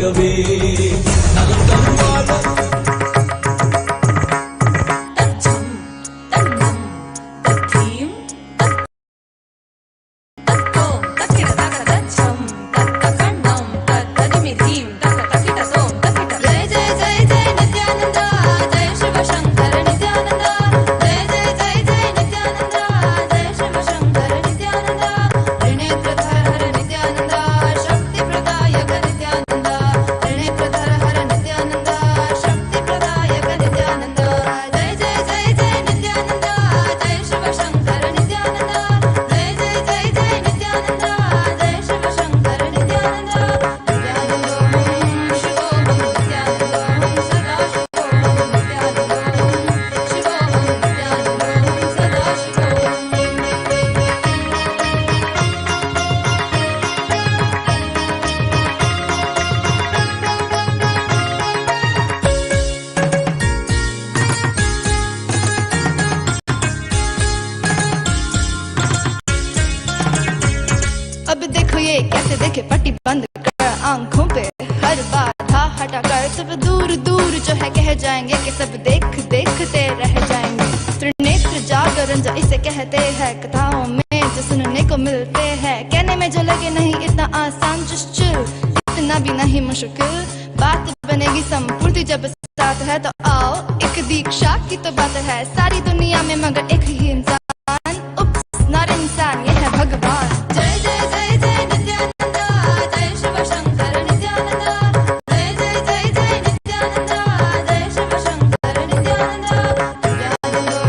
ವೈರಾಗ್ಯವೇ ನಲು ತಂಗಾಲ कैसे देखे पट्टी बंद कर आंखों पे हर बाधा हटा कर सब दूर दूर जो है कह जाएंगे कि सब देखते रह जाएंगे। त्रिनेत्र जागरण जो इसे कहते हैं कथाओं में जो सुनने को मिलते हैं कहने में जो लगे नहीं इतना आसान just chill इतना भी नहीं मुश्किल बात बनेगी संपूर्ति जब साथ है तो आओ एक दीक्षा की तो बात है सारी दुनिया में मगर एक ही इंसान उप्स नॉट इंसान ये है भगवान। जय जय जय जय नित्यानंदा जय शिव शंकर नित्यानंदा जय जय जय जय नित्यानंदा जय शिव शंकर नित्यानंदा नित्यानंदों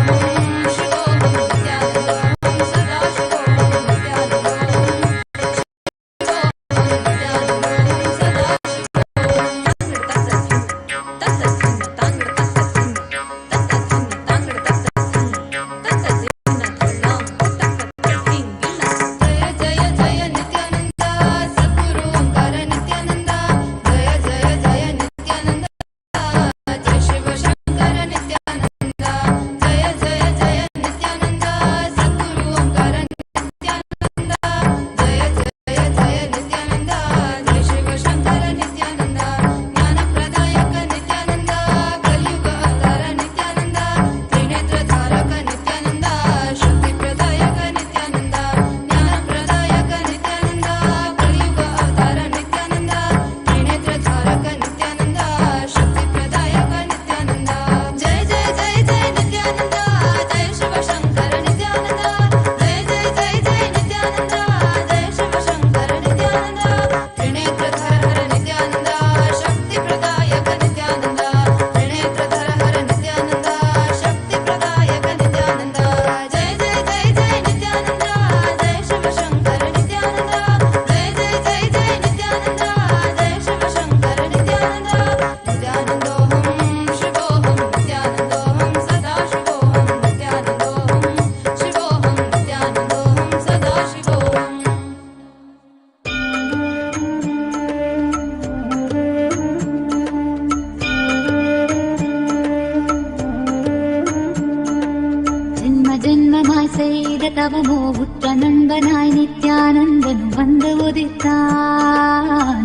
शिवोहम नित्यानंदों सदा शिवोहम नित्यानंदों തവമോഹുറ്റനന്ദനായി നിത്യാനന്ദനും വന്ന് ഉദിത്താൻ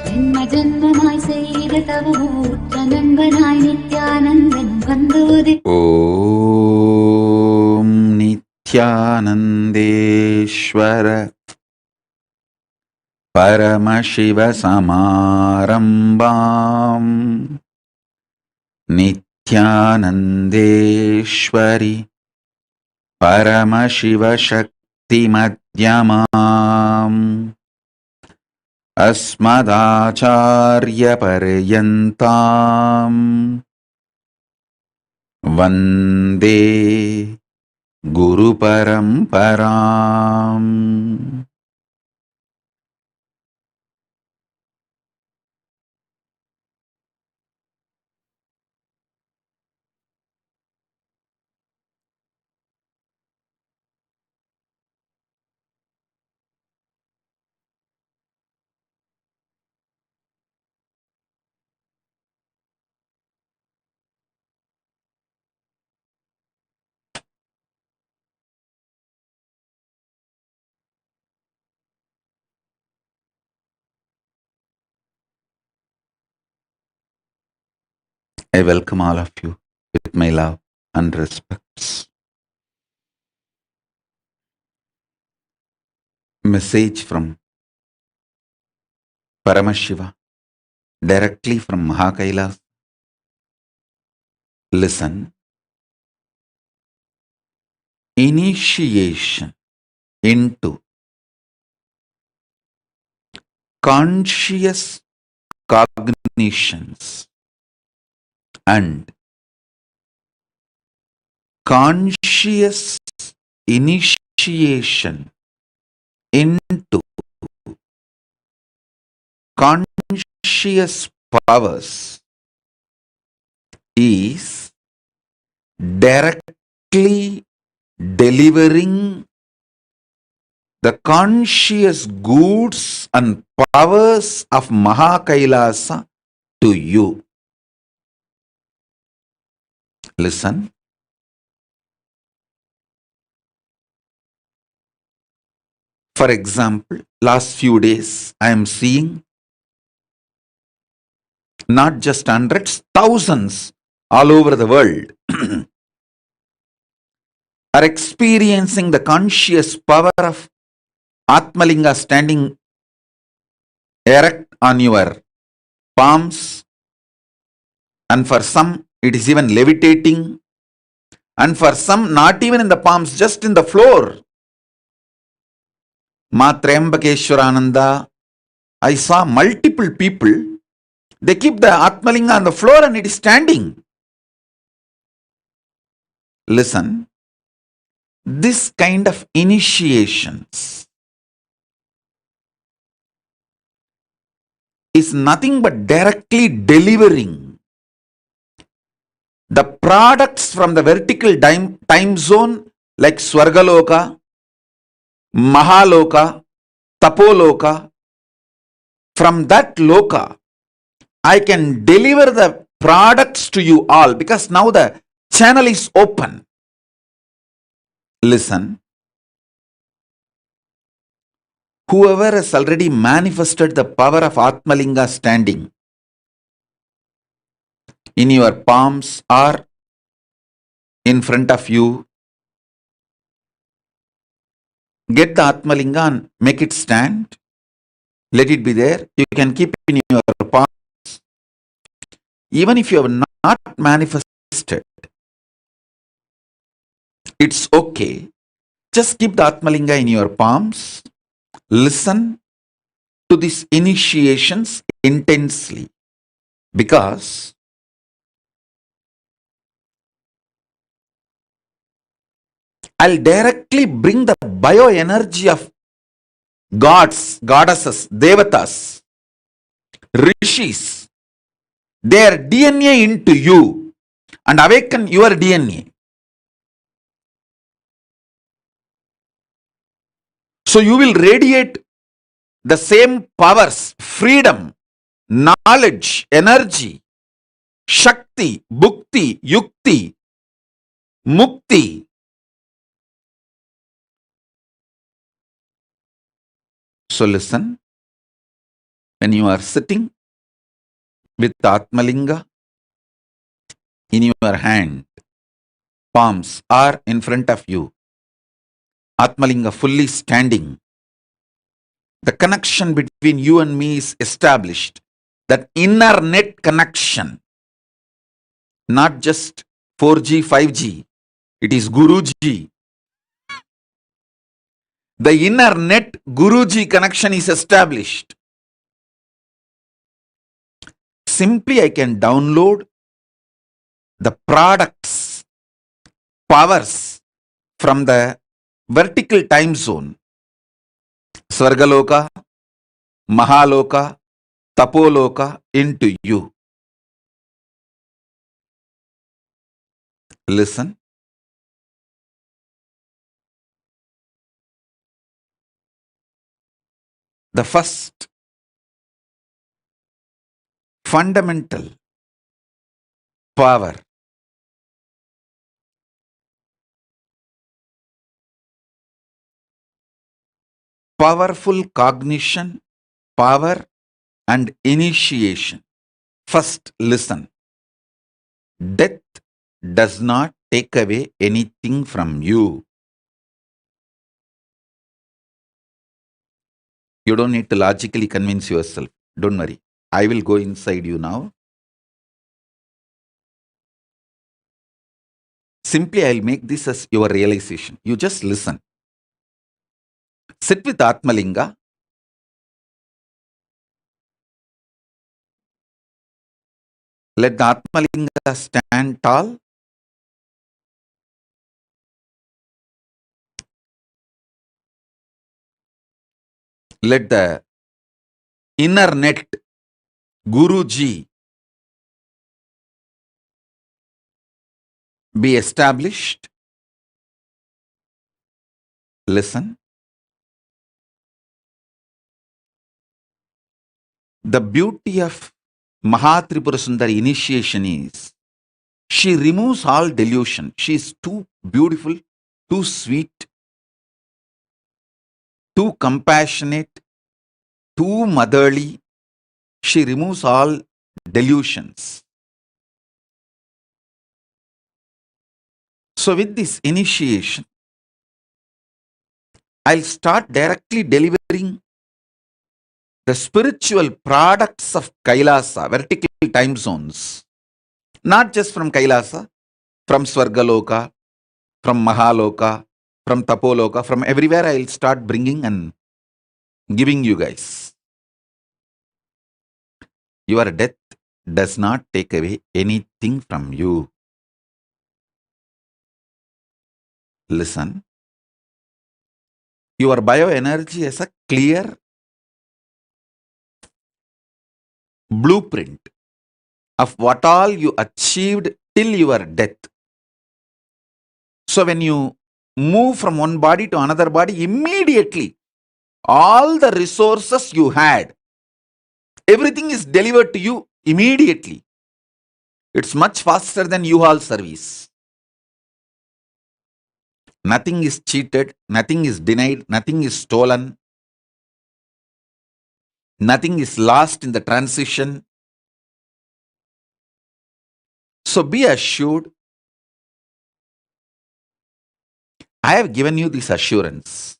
ജന്മജന്മമായി ചെയ്ത തവമോഹുറ്റനന്ദനായി നിത്യാനന്ദനും വന്ന് ഉദിത്താൻ. ഓം നിത്യാനന്ദേശ്വര പരമശിവസമാരംഭാം നിത്യാനന്ദേശ്വരി പരമശിവശക്തിമധ്യമാം അസ്മദാചാര്യപര്യന്താം വന്ദേ ഗുരുപരംപരാം. I welcome all of you with my love and respects. Message from Paramashiva, directly from Kailasa. Listen. Initiation into conscious cognitions and conscious initiation into conscious powers is directly delivering the conscious goods and powers of Kailasa to you. Listen. For example, last few days I am seeing not just hundreds, thousands all over the world are experiencing the conscious power of Atmalinga standing erect on your palms, and for some it is even levitating, and for some not even in the palms, just in the floor. Matrembakeshwarananda, I saw multiple people, they keep the Atmalinga on the floor and it is standing. Listen, this kind of initiations is nothing but directly delivering the products from the vertical time zone like Swargaloka, Mahaloka, Tapoloka. From that loka, I can deliver the products to you all because now the channel is open. Listen, whoever has already manifested the power of Atmalinga standing in your palms or in front of you, get the Atmalinga and make it stand. Let it be there. You can keep it in your palms. Even if you have not manifested, it's okay. Just keep the Atmalinga in your palms. Listen to these initiations intensely, because I'll directly bring the bioenergy of gods, goddesses, devatas, rishis, their DNA into you and awaken your DNA. So you will radiate the same powers, freedom, knowledge, energy, Shakti, Bhukti, Yukti, Mukti. So listen, when you are sitting with Atmalinga in your hand, palms are in front of you, Atmalinga fully standing, the connection between you and me is established. That inner net connection, not just 4G, 5G, it is Guruji. The inner net Guruji connection is established. Simply I can download the products, powers from the vertical time zone, Swargaloka, Mahaloka, Tapoloka into you. Listen. The first fundamental power, powerful cognition, power and initiation. First, listen. Death does not take away anything from you. You don't need to logically convince yourself. Don't worry. I will go inside you now. Simply, I'll make this as your realization. You just listen. Sit with Atmalinga. Let the Atmalinga stand tall. Let the inner net, Guruji, be established. Listen. The beauty of Mahatripura Sundari initiation is she removes all delusion. She is too beautiful, too sweet, too compassionate, too motherly. She removes all delusions. So with this initiation, I'll start directly delivering the spiritual products of Kailasa, vertical time zones. Not just from Kailasa, from Swargaloka, from Mahaloka, from Tapoloka, from everywhere I'll start bringing and giving you guys. Your death does not take away anything from you. Listen. Your bioenergy has a clear blueprint of what all you achieved till your death. So when you move from one body to another body, immediately all the resources you had, everything is delivered to you immediately. It's much faster than U-Haul service. Nothing is cheated, nothing is denied, nothing is stolen, nothing is lost in the transition. So be assured, I have given you this assurance.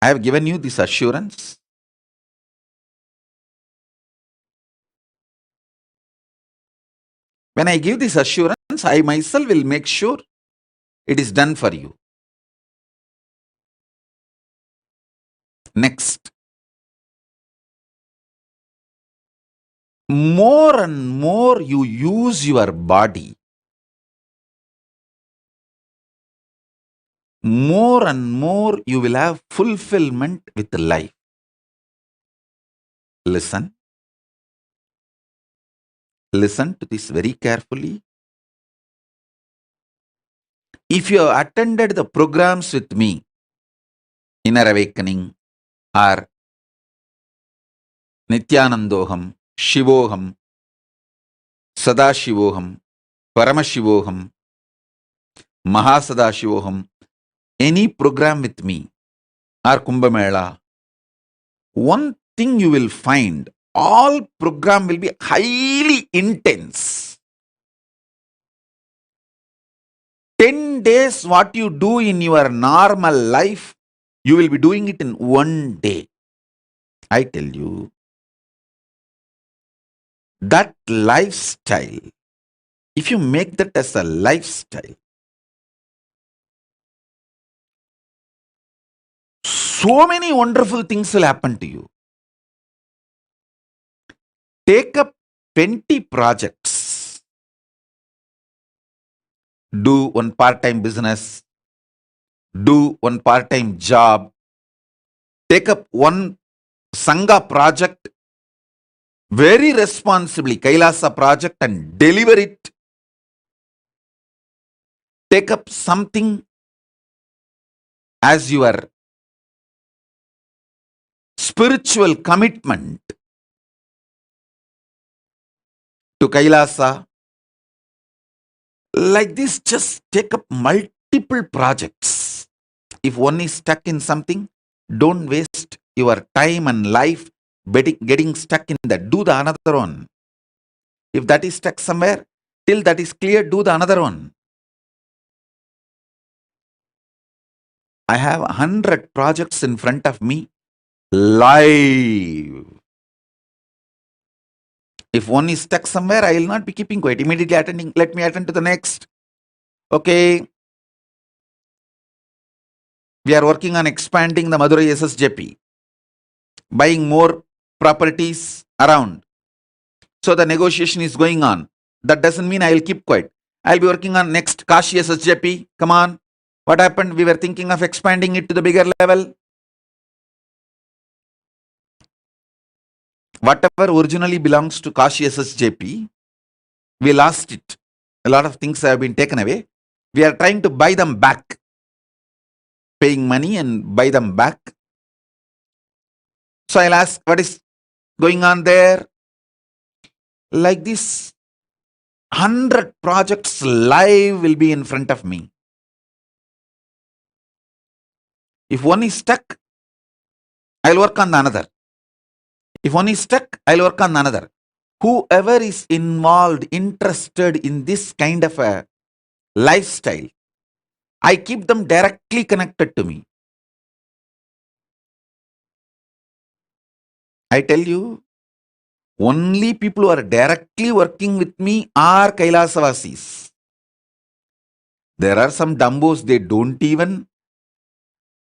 I have given you this assurance. When I give this assurance, I myself will make sure it is done for you. Next. More and more you use your body, more and more you will have fulfillment with life. Listen. Listen to this very carefully. If you have attended the programs with me, Inner Awakening or Nithyanandoham, Shivoham, Sadashivoham, Paramashivoham, Mahasadashivoham, any program with me or Kumbh Mela, one thing you will find, all program will be highly intense. 10 days what you do in your normal life, you will be doing it in one day. I tell you, that lifestyle, if you make that as a lifestyle, so many wonderful things will happen to you. Take up 20 projects. Do one part-time business. Do one part-time job. Take up one Sangha project very responsibly, Kailasa project, and deliver it. Take up something as your spiritual commitment to Kailasa. Like this, just take up multiple projects. If one is stuck in something, don't waste your time and life getting stuck in that. Do the another one. If that is stuck somewhere, till that is clear, do the another one. I have 100 projects in front of me, live. If one is stuck somewhere, I will not be keeping quiet. Immediately attending, let me attend to the next. Okay. We are working on expanding the Madurai SSJP, buying more properties around. So the negotiation is going on. That doesn't mean I will keep quiet. I'll be working on next Kashi SSJP. Come on. What happened? We were thinking of expanding it to the bigger level. Whatever originally belongs to Kashi SSJP, we lost it. A lot of things have been taken away. We are trying to buy them back. Paying money and buy them back. So I'll ask, what is going on there? Like this, 100 projects live will be in front of me. If one is stuck, I'll work on the another. If one is stuck, I'll work on the another. Whoever is involved, interested in this kind of a lifestyle, I keep them directly connected to me. I tell you, only people who are directly working with me are Kailasavasis. There are some dumbos, they don't even,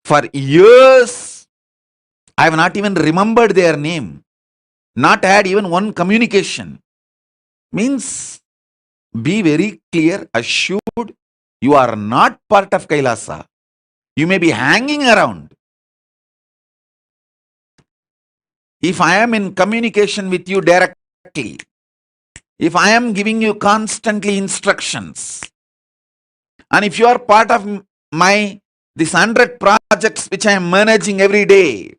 for years, I have not even remembered their name, not had even one communication. Means, be very clear, assured, you are not part of Kailasa. You may be hanging around. If I am in communication with you directly, if I am giving you constantly instructions, and if you are part of my these 100 projects which I am managing every day,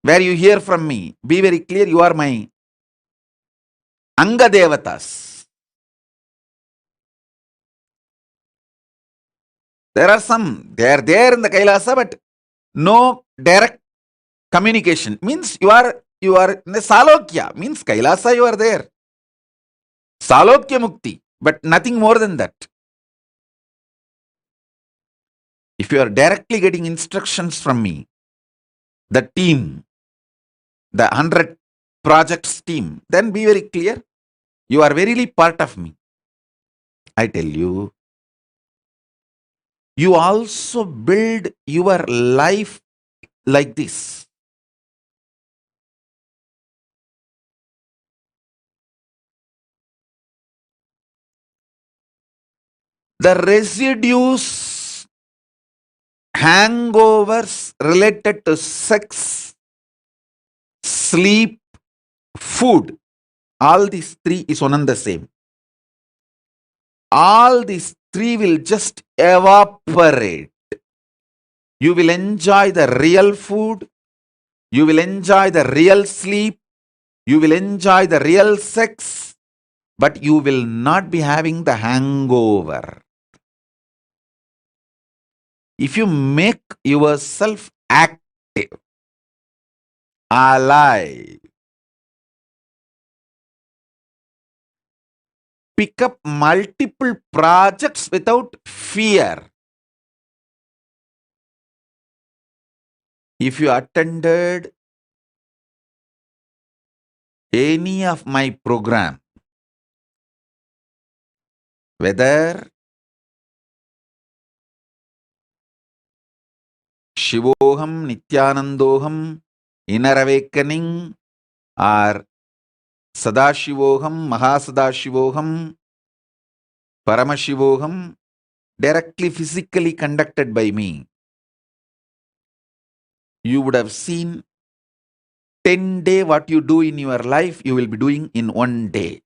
where you hear from me, be very clear, you are my Anga Devatas. There are some, they are there in the Kailasa, but no direct communication. Means you are in the Salokya, means Kailasa you are there. Salokya Mukti, but nothing more than that. If you are directly getting instructions from me, the team, the 100 projects team, then be very clear, you are verily part of me. I tell you, you also build your life like this. The residues, hangovers related to sex, sleep, food, all these three is one and the same. All these three will just evaporate. You will enjoy the real food, you will enjoy the real sleep, you will enjoy the real sex, but you will not be having the hangover. If you make yourself active, alive, pick up multiple projects without fear. If you attended any of my program, whether Shivoham, Nithyanandoham, Inner Awakening, or Sadashivoham, Mahasadashivoham, Paramashivoham, directly physically conducted by me, you would have seen 10 days what you do in your life, you will be doing in 1 day.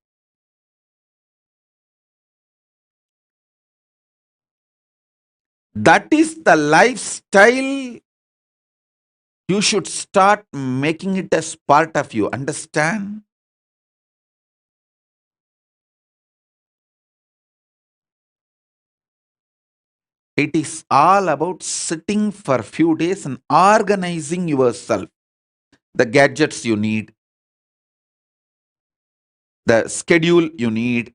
That is the lifestyle. You should start making it as part of you. Understand? It is all about sitting for a few days and organizing yourself. The gadgets you need, the schedule you need,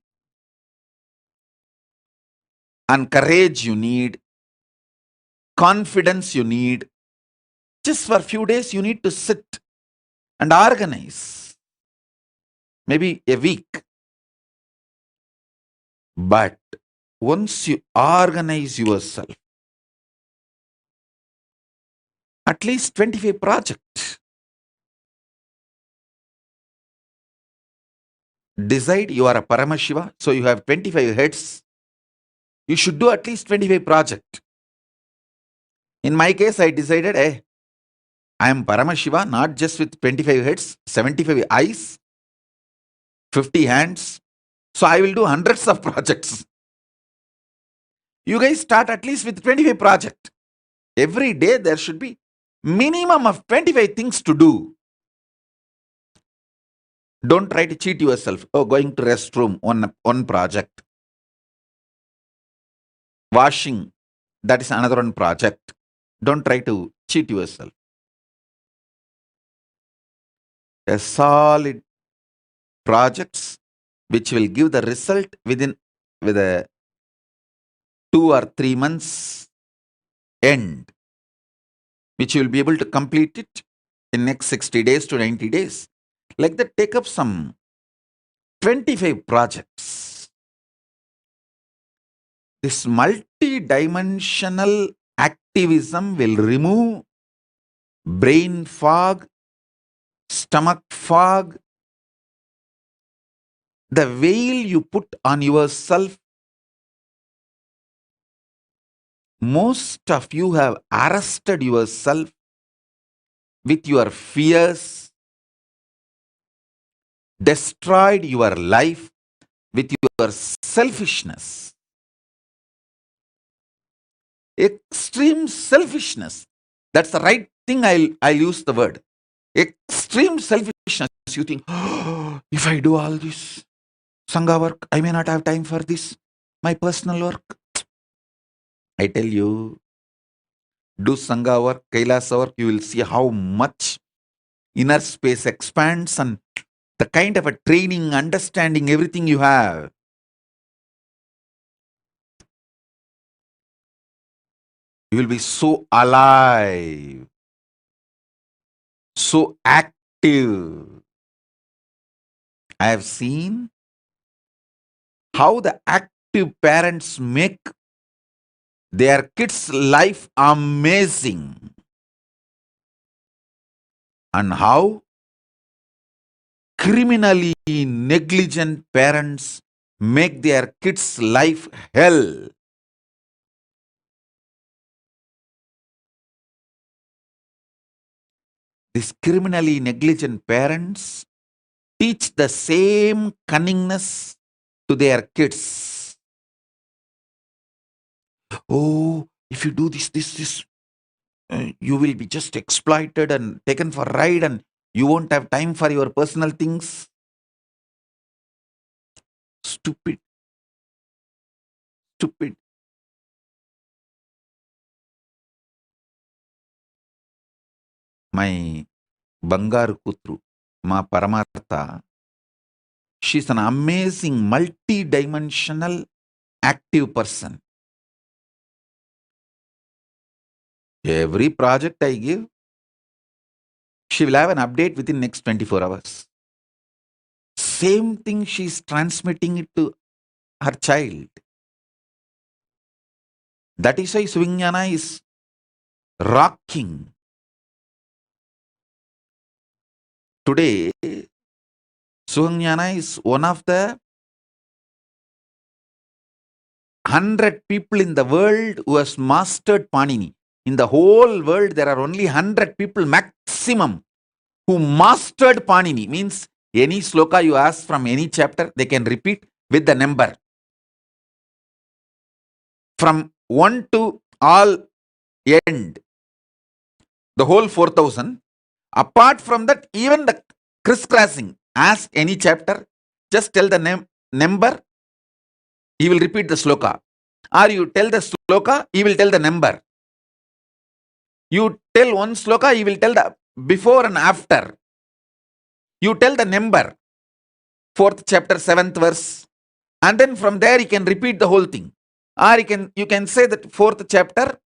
and courage you need, confidence you need. Just for a few days, you need to sit and organize. Maybe a week. But once you organize yourself, at least 25 projects. Decide you are a Paramashiva, so you have 25 heads. You should do at least 25 projects. In my case, I decided, I am Paramashiva, not just with 25 heads, 75 eyes, 50 hands. So I will do hundreds of projects. You guys start at least with 25 projects. Every day there should be minimum of 25 things to do. Don't try to cheat yourself. Oh, going to restroom, one project. Washing, that is another one project. Don't try to cheat yourself. A solid projects which will give the result with a 2 or 3 months end, which you will be able to complete it in next 60 days to 90 days. Like that, take up some 25 projects. This multi-dimensional activism will remove brain fog, stomach fog, the veil you put on yourself. Most of you have arrested yourself with your fears, destroyed your life with your selfishness. Extreme selfishness. That's the right thing. I'll use the word. Extreme selfishness. You think, oh, if I do all this Sangha work, I may not have time for this, my personal work. I tell you, do Sangha work, Kailasa work, you will see how much inner space expands and the kind of a training, understanding, everything you have. You will be so alive, so active. I have seen how the active parents make their kids' life amazing, and how criminally negligent parents make their kids' life hell. These criminally negligent parents teach the same cunningness to their kids. Oh, if you do this, you will be just exploited and taken for a ride and you won't have time for your personal things. Stupid. Stupid. My Bangaru Kutru, Ma Paramartha, she's an amazing multi-dimensional active person. Every project I give, she will have an update within next 24 hours. Same thing she's transmitting it to her child. That is why Swignana is rocking. Today, Suhanyana is one of the 100 people in the world who has mastered Panini. In the whole world, there are only 100 people maximum who mastered Panini. Means any sloka you ask from any chapter, they can repeat with the number. From 1 to all end, the whole 4000. Apart from that, even the crisscrossing, ask any chapter, just tell the number, he will repeat the sloka. Or you tell the sloka, he will tell the number. You tell one sloka, he will tell the before and after. You tell the number. 4th chapter, 7th verse. And then from there you can repeat the whole thing. Or you can say that 4th chapter,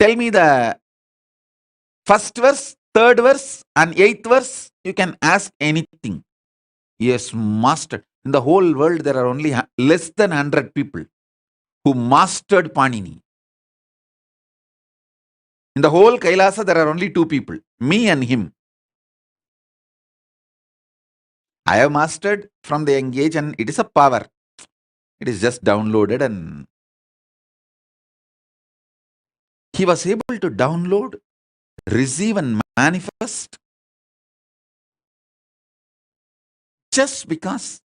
tell me the first verse, 3rd verse, and 8th verse. You can ask anything. Yes, mastered. In the whole world, there are only less than 100 people who mastered Panini. In the whole Kailasa, there are only 2 people, me and him. I have mastered from the young age, and it is a power. It is just downloaded, and he was able to download, receive, and manifest just because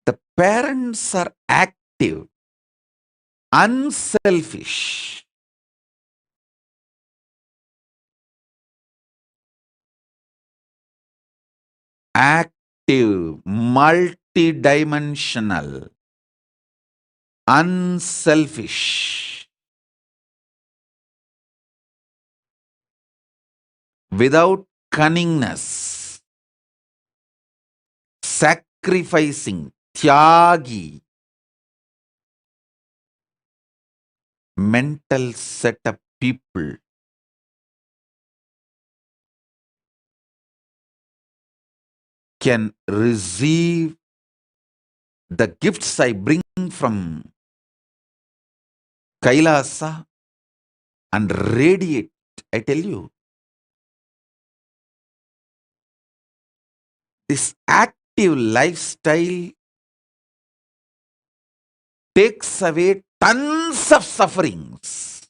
the parents are active, unselfish. Active, multidimensional, unselfish, without cunningness, sacrificing, tyagi, mental set of people can receive the gifts I bring from Kailasa and radiate. I tell you, this active lifestyle takes away tons of sufferings.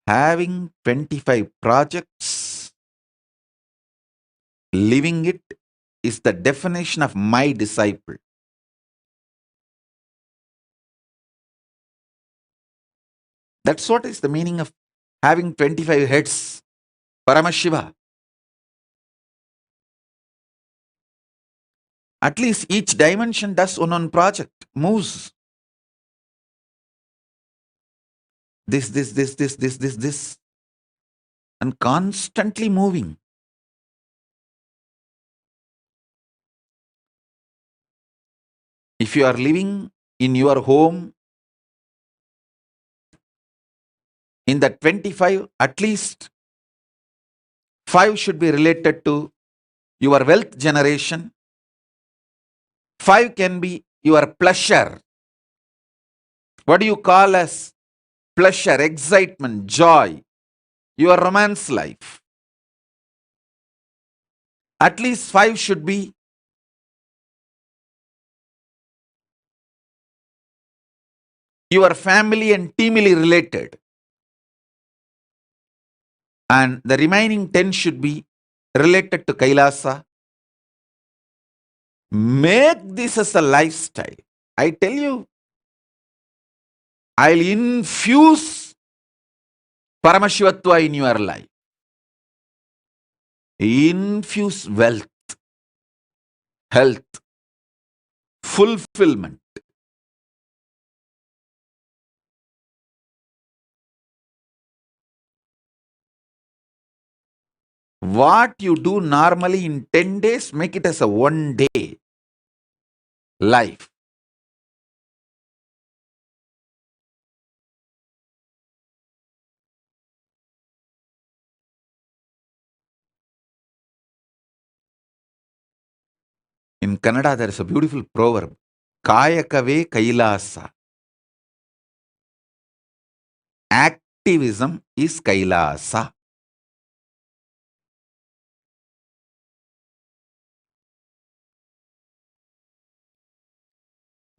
Having 25 projects, living it is the definition of my disciple. That's what is the meaning of having 25 heads. Paramashiva. At least each dimension does one project, moves. This, and constantly moving. If you are living in your home, in the 25, at least 5 should be related to your wealth generation. 5 can be your pleasure. What do you call as pleasure, excitement, joy? Your romance life. At least 5 should be your family and teamily related. And the remaining 10 should be related to Kailasa. Make this as a lifestyle. I tell you, I'll infuse Paramashivatva in your life. Infuse wealth, health, fulfillment. What you do normally in 10 days, make it as a 1 day life. In Kannada, there is a beautiful proverb. Kayakave Kailasa. Activism is Kailasa.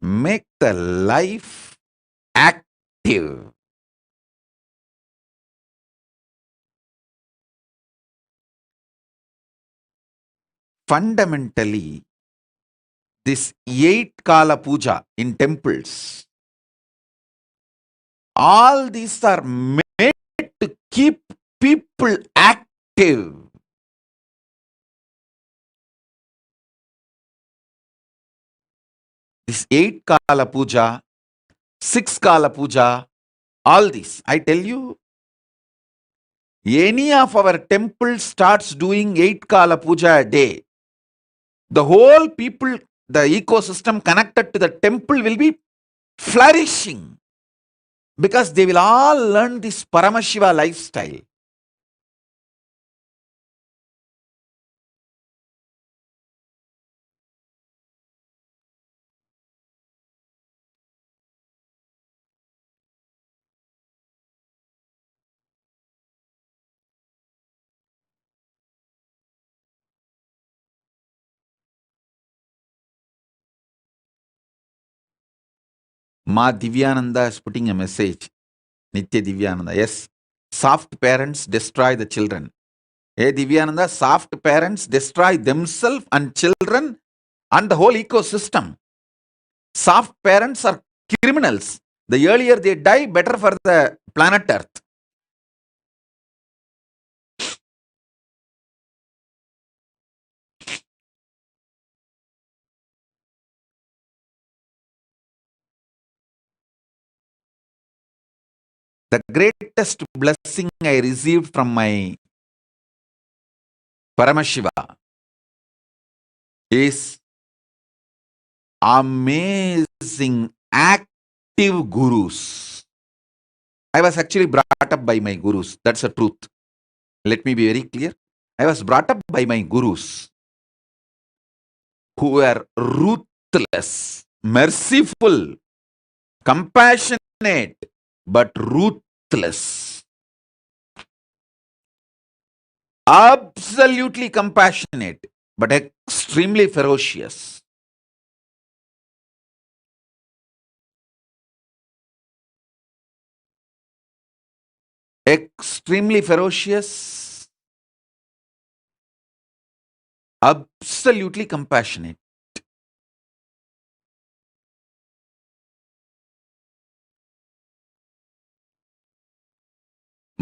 Make the life active. Fundamentally, this 8 Kala Puja in temples, all these are made to keep people active. This 8 Kala Puja, 6 Kala Puja, All this, I tell you, any of our temples starts doing 8 Kala Puja a day, the whole people, the ecosystem connected to the temple will be flourishing because they will all learn this Paramashiva lifestyle. Ma Divyananda is putting a message. Nitya Divyananda. Yes, soft parents destroy the children. Hey Divyananda, soft parents destroy themselves and children and the whole ecosystem. Soft parents are criminals. The earlier they die, better for the planet Earth. The greatest blessing I received from my Paramashiva is amazing active gurus. I was actually brought up by my gurus. That's the truth. Let me be very clear. I was brought up by my gurus who were ruthless, merciful, compassionate, but ruthless. Absolutely compassionate, but extremely ferocious. Extremely ferocious, absolutely compassionate.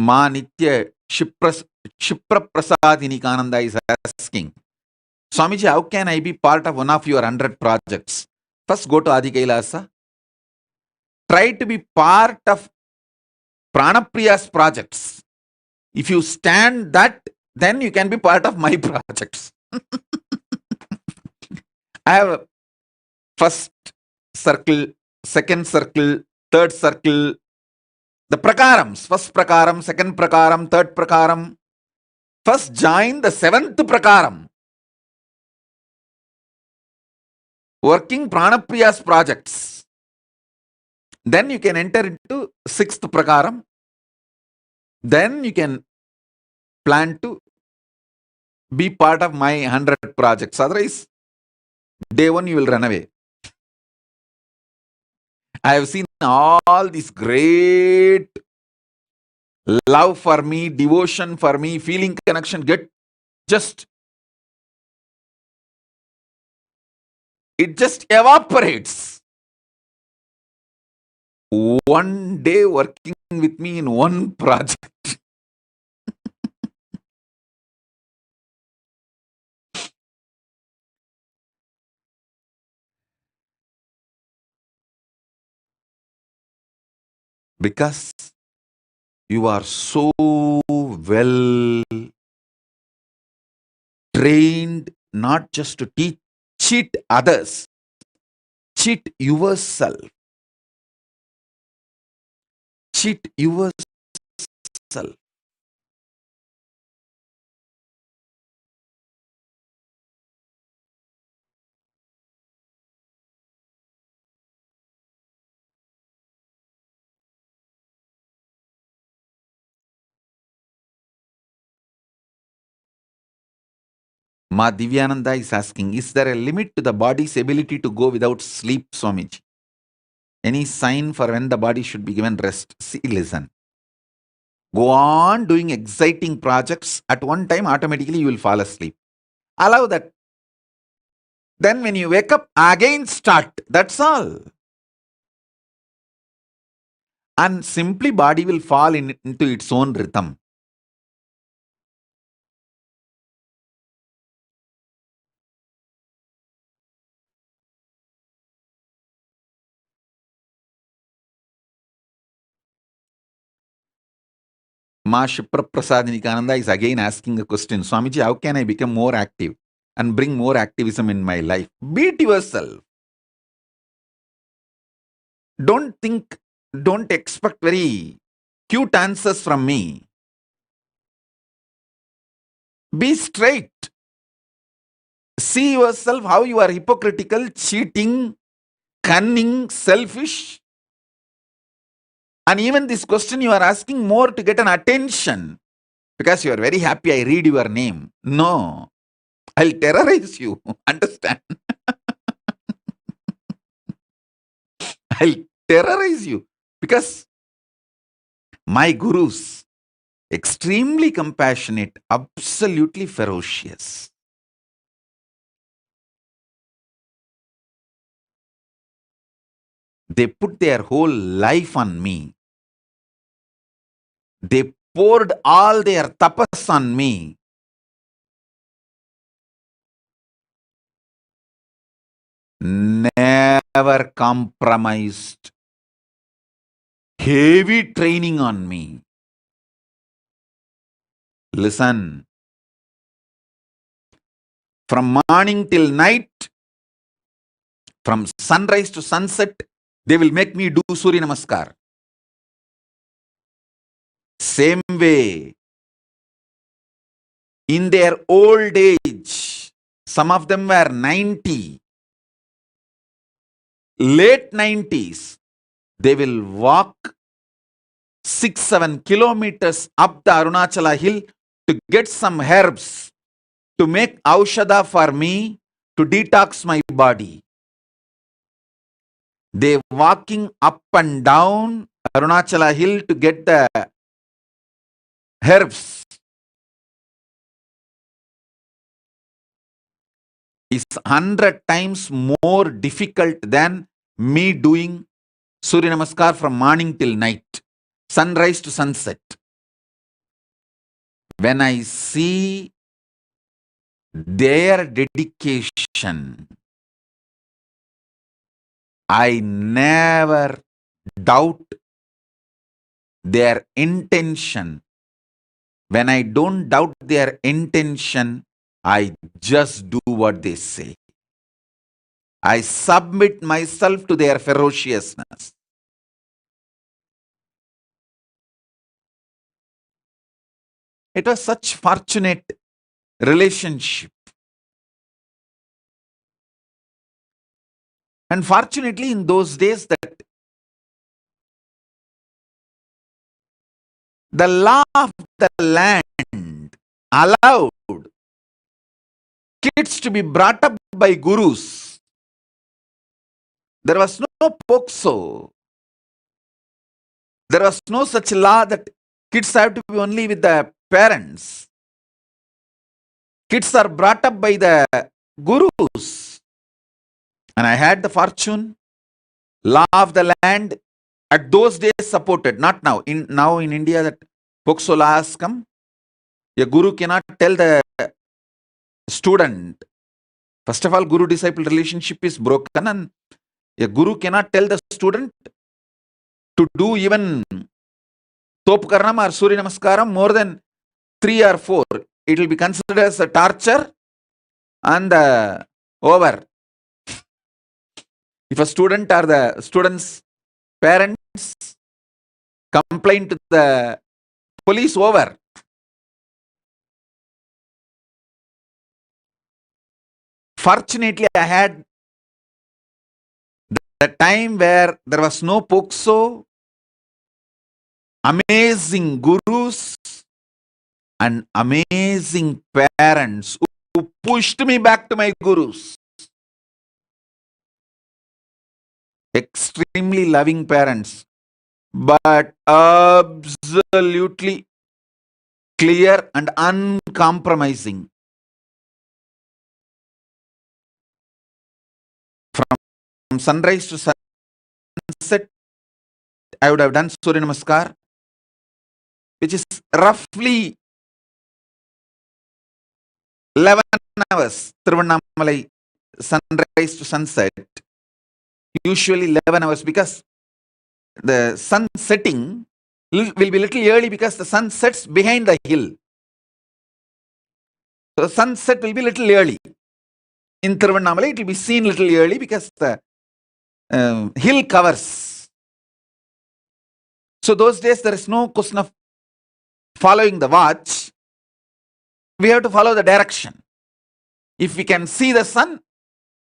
Ma Nitya Shipra Prasadini Kananda is asking, Swamiji, how can I be part of one of your 100 projects? First, go to Adi Kailasa. Try to be part of Pranapriya's projects. If you stand that, then you can be part of my projects. I have first circle, second circle, third circle, the prakarams. First prakaram, second prakaram, third prakaram. First join the seventh prakaram. Working Pranapriya's projects. Then you can enter into sixth prakaram. Then you can plan to be part of my 100 projects. Otherwise, day one you will run away. I have seen all this great love for me, devotion for me, feeling connection it just evaporates. One day working with me in one project. Because you are so well trained not just to cheat others, cheat yourself. Cheat yourself. Ma Divyananda is asking, is there a limit to the body's ability to go without sleep, Swamiji? Any sign for when the body should be given rest? See, listen. Go on doing exciting projects. At one time, automatically you will fall asleep. Allow that. Then when you wake up, again start. That's all. And simply body will fall into its own rhythm. Ma Shipraprasadinikananda is again asking a question. Swamiji, how can I become more active and bring more activism in my life? Beat yourself. Don't think, don't expect very cute answers from me. Be straight. See yourself how you are hypocritical, cheating, cunning, selfish. And even this question you are asking more to get an attention. Because you are very happy I read your name. No. I'll terrorize you. Understand? I'll terrorize you. Because my gurus, extremely compassionate, absolutely ferocious. They put their whole life on me. They poured all their tapas on me. Never compromised. Heavy training on me. Listen. From morning till night, from sunrise to sunset, they will make me do Surya Namaskar. Same way, in their old age, some of them were 90, late 90s, they will walk 6-7 kilometers up the Arunachala hill to get some herbs to make aushadha for me to detox my body. They walking up and down Arunachala hill to get the herbs. Is 100 times more difficult than me doing Surya Namaskar from morning till night, sunrise to sunset. When I see their dedication, I never doubt their intention. When I don't doubt their intention, I just do what they say. I submit myself to their ferociousness. It was such fortunate relationship. And fortunately, in those days, that the law of the land allowed kids to be brought up by gurus. There was no POXO. There was no such law that kids have to be only with the parents. Kids are brought up by the gurus. And I had the fortune, law of the land at those days supported, not now. Now in India that POXO law has come. A guru cannot tell the student. First of all, guru-disciple relationship is broken, and a guru cannot tell the student to do even Topkaranam or Surya Namaskaram more than 3 or 4. It will be considered as a torture and over. If a student or the student's parents complain to the police, over. Fortunately, I had the time where there was no POXO, amazing gurus and amazing parents who pushed me back to my gurus. Extremely loving parents, but absolutely clear and uncompromising. From sunrise to sunset, I would have done Surya Namaskar, which is roughly 11 hours. Tiruvannamalai, sunrise to sunset. Usually 11 hours, because the sun setting will be little early because the sun sets behind the hill. So the sunset will be little early. In Tiruvannamalai, it will be seen little early because the hill covers. So those days there is no question of following the watch. We have to follow the direction. If we can see the sun,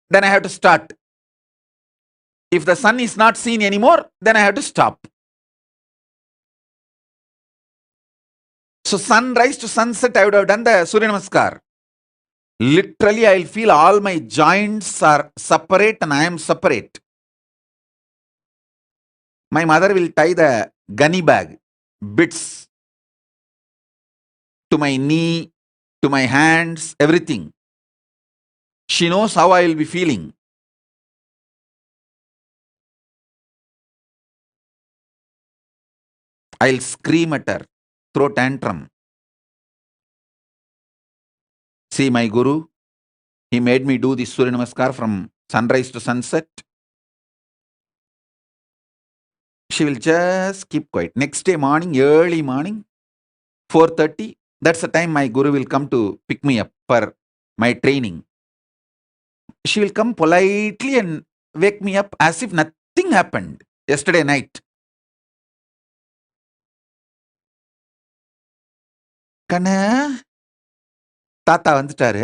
then I have to start. If the sun is not seen anymore, then I have to stop. So sunrise to sunset, I would have done the Surya Namaskar. Literally, I'll feel all my joints are separate and I am separate. My mother will tie the gunny bag, bits, to my knee, to my hands, everything. She knows how I will be feeling. I'll scream at her, throw tantrum. See my Guru, he made me do this Surya Namaskar from sunrise to sunset. She will just keep quiet. Next day morning, early morning, 4:30, that's the time my Guru will come to pick me up for my training. She will come politely and wake me up as if nothing happened yesterday night. Kanna, Tata வந்துட்டாரு,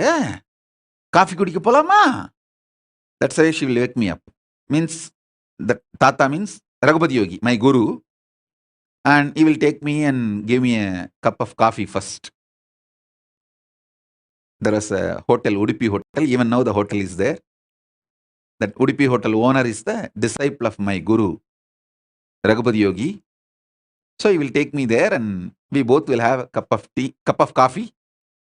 coffee குடிக்க போலாமா? That's why she will wake me up. Means, the Tata means Raghupati Yogi, my Guru, and he will take me and give me a cup of coffee first. There was a hotel, Udupi Hotel, even now the hotel is there. That Udupi Hotel owner is the disciple of my Guru, Raghupati Yogi. So he will take me there and we both will have a cup of coffee,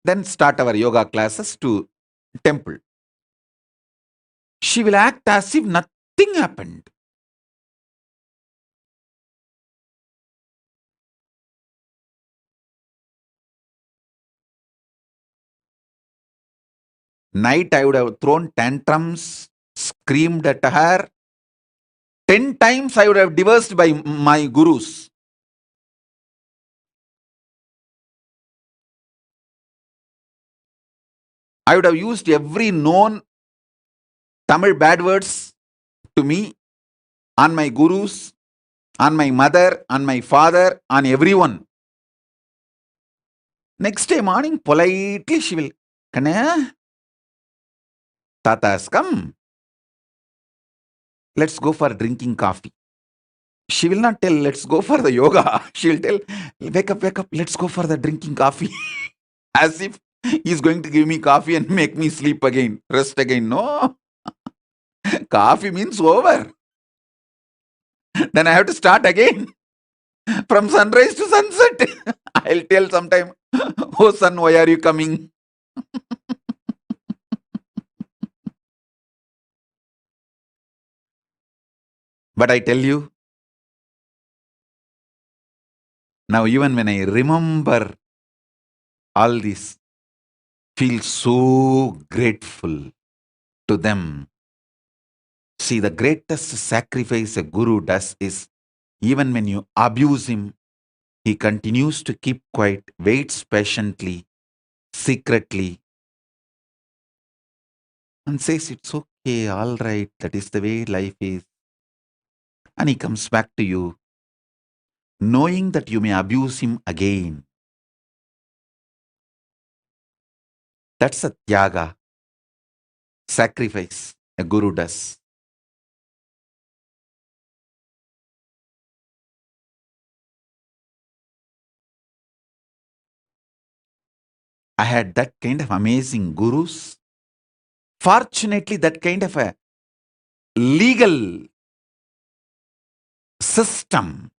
then start our yoga classes to temple. She will act as if nothing happened. Night I would have thrown tantrums, screamed at her. 10 times I would have divorced by my gurus. I would have used every known Tamil bad words to me, on my gurus, on my mother, on my father, on everyone. Next day morning, politely she will, Kanna, Tata has come. Let's go for drinking coffee. She will not tell, let's go for the yoga. She will tell, wake up, let's go for the drinking coffee. As if he's going to give me coffee and make me sleep again, rest again. No. Coffee means over. Then I have to start again. From sunrise to sunset. I'll tell sometime, oh son, why are you coming? But I tell you, now even when I remember all this, feel so grateful to them. See, the greatest sacrifice a guru does is, even when you abuse him, he continues to keep quiet, waits patiently, secretly, and says, it's okay, all right, that is the way life is. And he comes back to you, knowing that you may abuse him again. That's a tyaga, sacrifice a guru does. I had that kind of amazing gurus. Fortunately, that kind of a legal system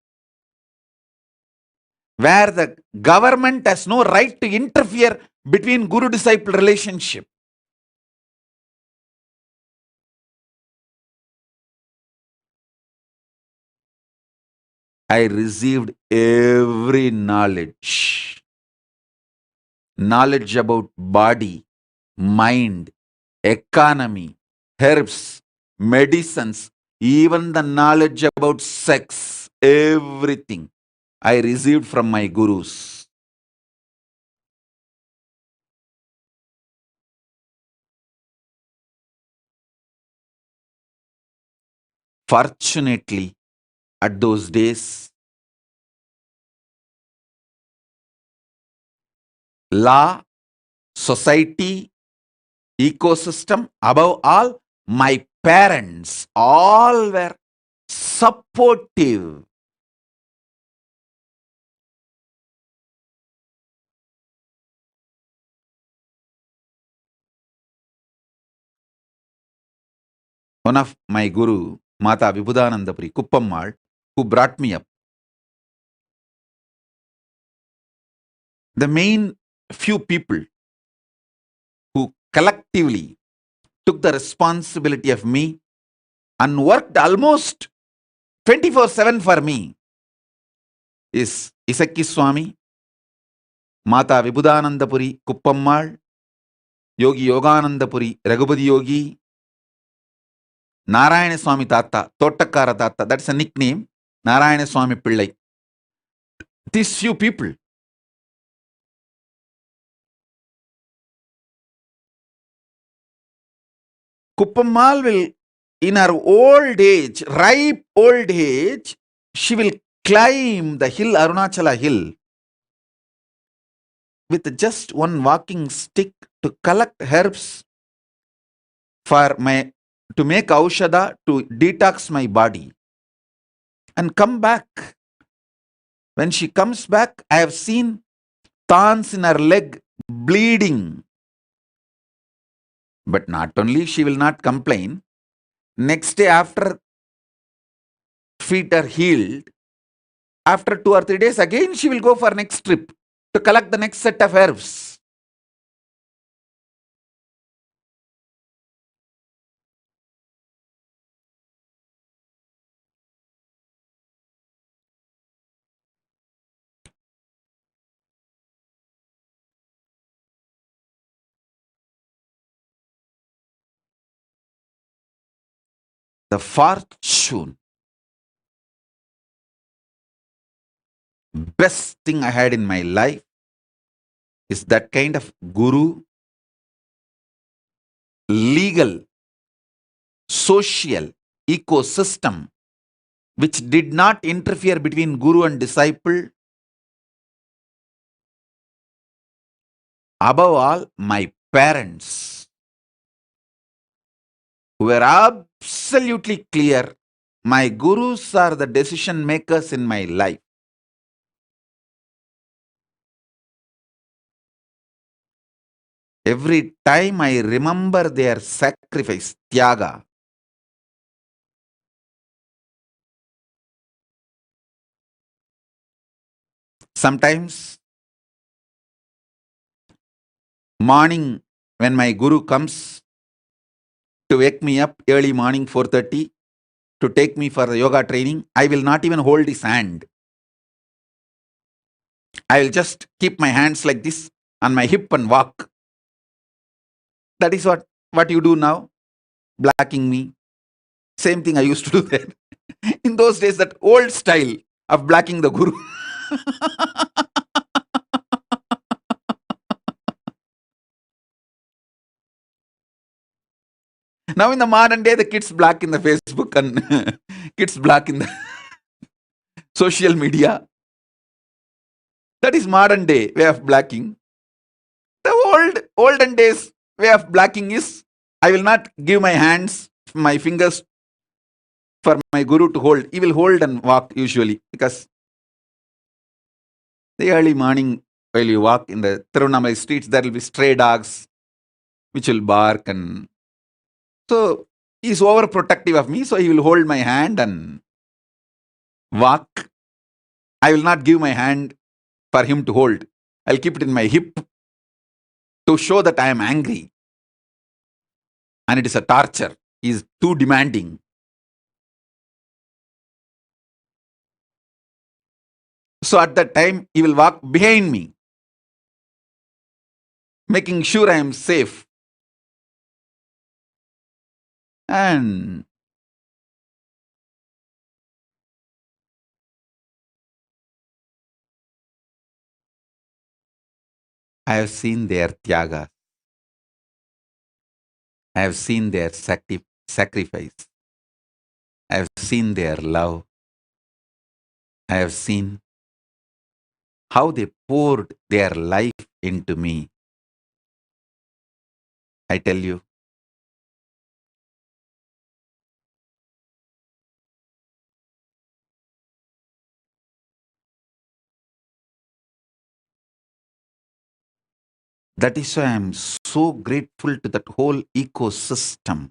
where the government has no right to interfere between guru-disciple relationship. I received every knowledge. Knowledge about body, mind, economy, herbs, medicines, even the knowledge about sex, everything. I received from my gurus. Fortunately, at those days, law, society, ecosystem, above all, my parents, all were supportive. One of my guru, Mata Vibhudanandapuri Kuppammal, who brought me up, the main few people who collectively took the responsibility of me and worked almost 24/7 for me is Isakki Swami, Mata Vibhudanandapuri Kuppammal, Yogi Yoganandapuri Raghupati Yogi, Narayana Swami Tata, Tottakara Tata, that's a nickname, Narayana Swami Pillai. These few people. Kuppammal will, in her old age, ripe old age, she will climb the hill, Arunachala hill, with just one walking stick to collect herbs for my, to make aushadha, to detox my body, and come back. When she comes back, I have seen thorns in her leg bleeding. But not only she will not complain, next day after feet are healed, after 2 or 3 days again she will go for next trip to collect the next set of herbs. The fortune, best thing I had in my life is that kind of guru, legal, social ecosystem which did not interfere between guru and disciple. Above all, my parents were absolutely clear. My gurus are the decision makers in my life. Every time I remember their sacrifice, tyaga, sometimes morning when my guru comes to wake me up early morning 4:30 to take me for the yoga training, I will not even hold his hand. I will just keep my hands like this on my hip and walk. That is what you do now, blacking me. Same thing I used to do there. In those days, that old style of blacking the guru. Now in the modern day, the kids black in the Facebook and kids black in the social media. That is modern day way of blacking. The olden days way of blacking is I will not give my hands, my fingers for my guru to hold. He will hold and walk usually because the early morning while you walk in the Tirunamai streets, there will be stray dogs which will bark, and so he is overprotective of me. So he will hold my hand and walk. I will not give my hand for him to hold. I'll keep it in my hip to show that I am angry. And it is a torture. He is too demanding. So at that time, he will walk behind me, making sure I am safe. And I have seen their tyaga. I have seen their sacrifice. I have seen their love. I have seen how they poured their life into me. I tell you, that is why I am so grateful to that whole ecosystem.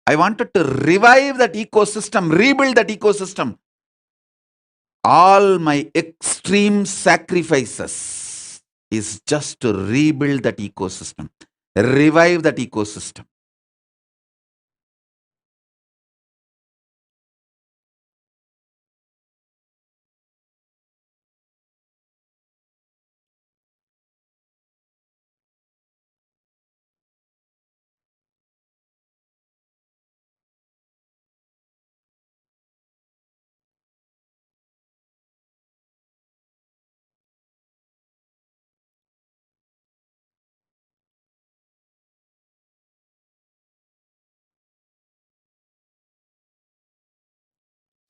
I wanted to revive that ecosystem, rebuild that ecosystem. All my extreme sacrifices is just to rebuild that ecosystem, revive that ecosystem.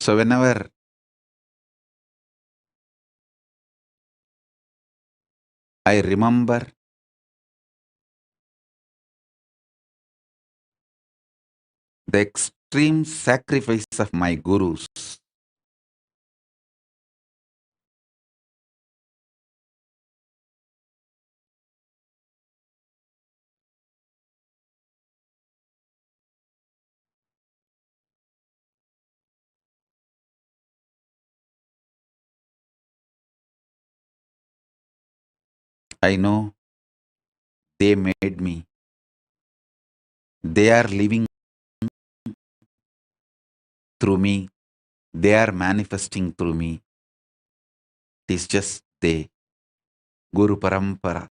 So whenever I remember the extreme sacrifice of my gurus, I know they made me. They are living through me. They are manifesting through me. It is just they. Guru Parampara,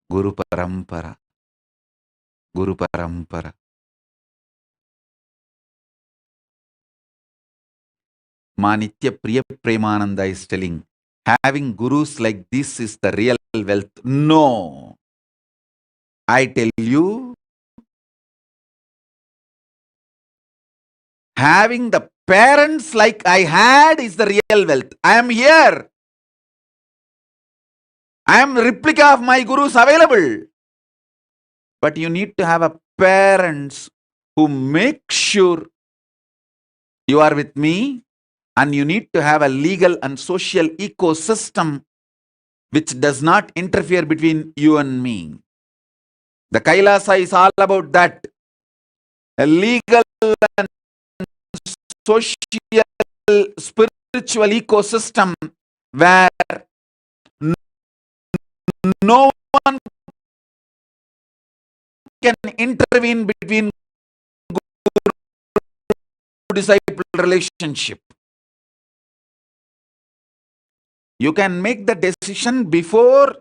Guru Parampara, Guru Parampara. Manitya Priya Premananda is telling, having gurus like this is the real wealth. No. I tell you, having the parents like I had is the real wealth. I am here. I am replica of my gurus available. But you need to have a parents who make sure you are with me, and you need to have a legal and social ecosystem which does not interfere between you and me. The Kailasa is all about that. A legal and social spiritual ecosystem where no one can intervene between disciple relationship. You can make the decision before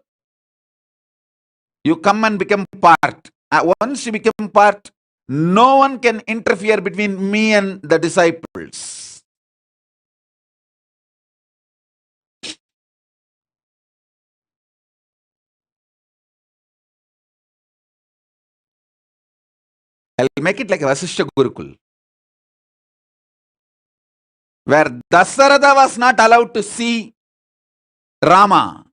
you come and become part. Once you become part, no one can interfere between me and the disciples. I'll make it like a Vasishtha Gurukul, where Dasaratha was not allowed to see Rama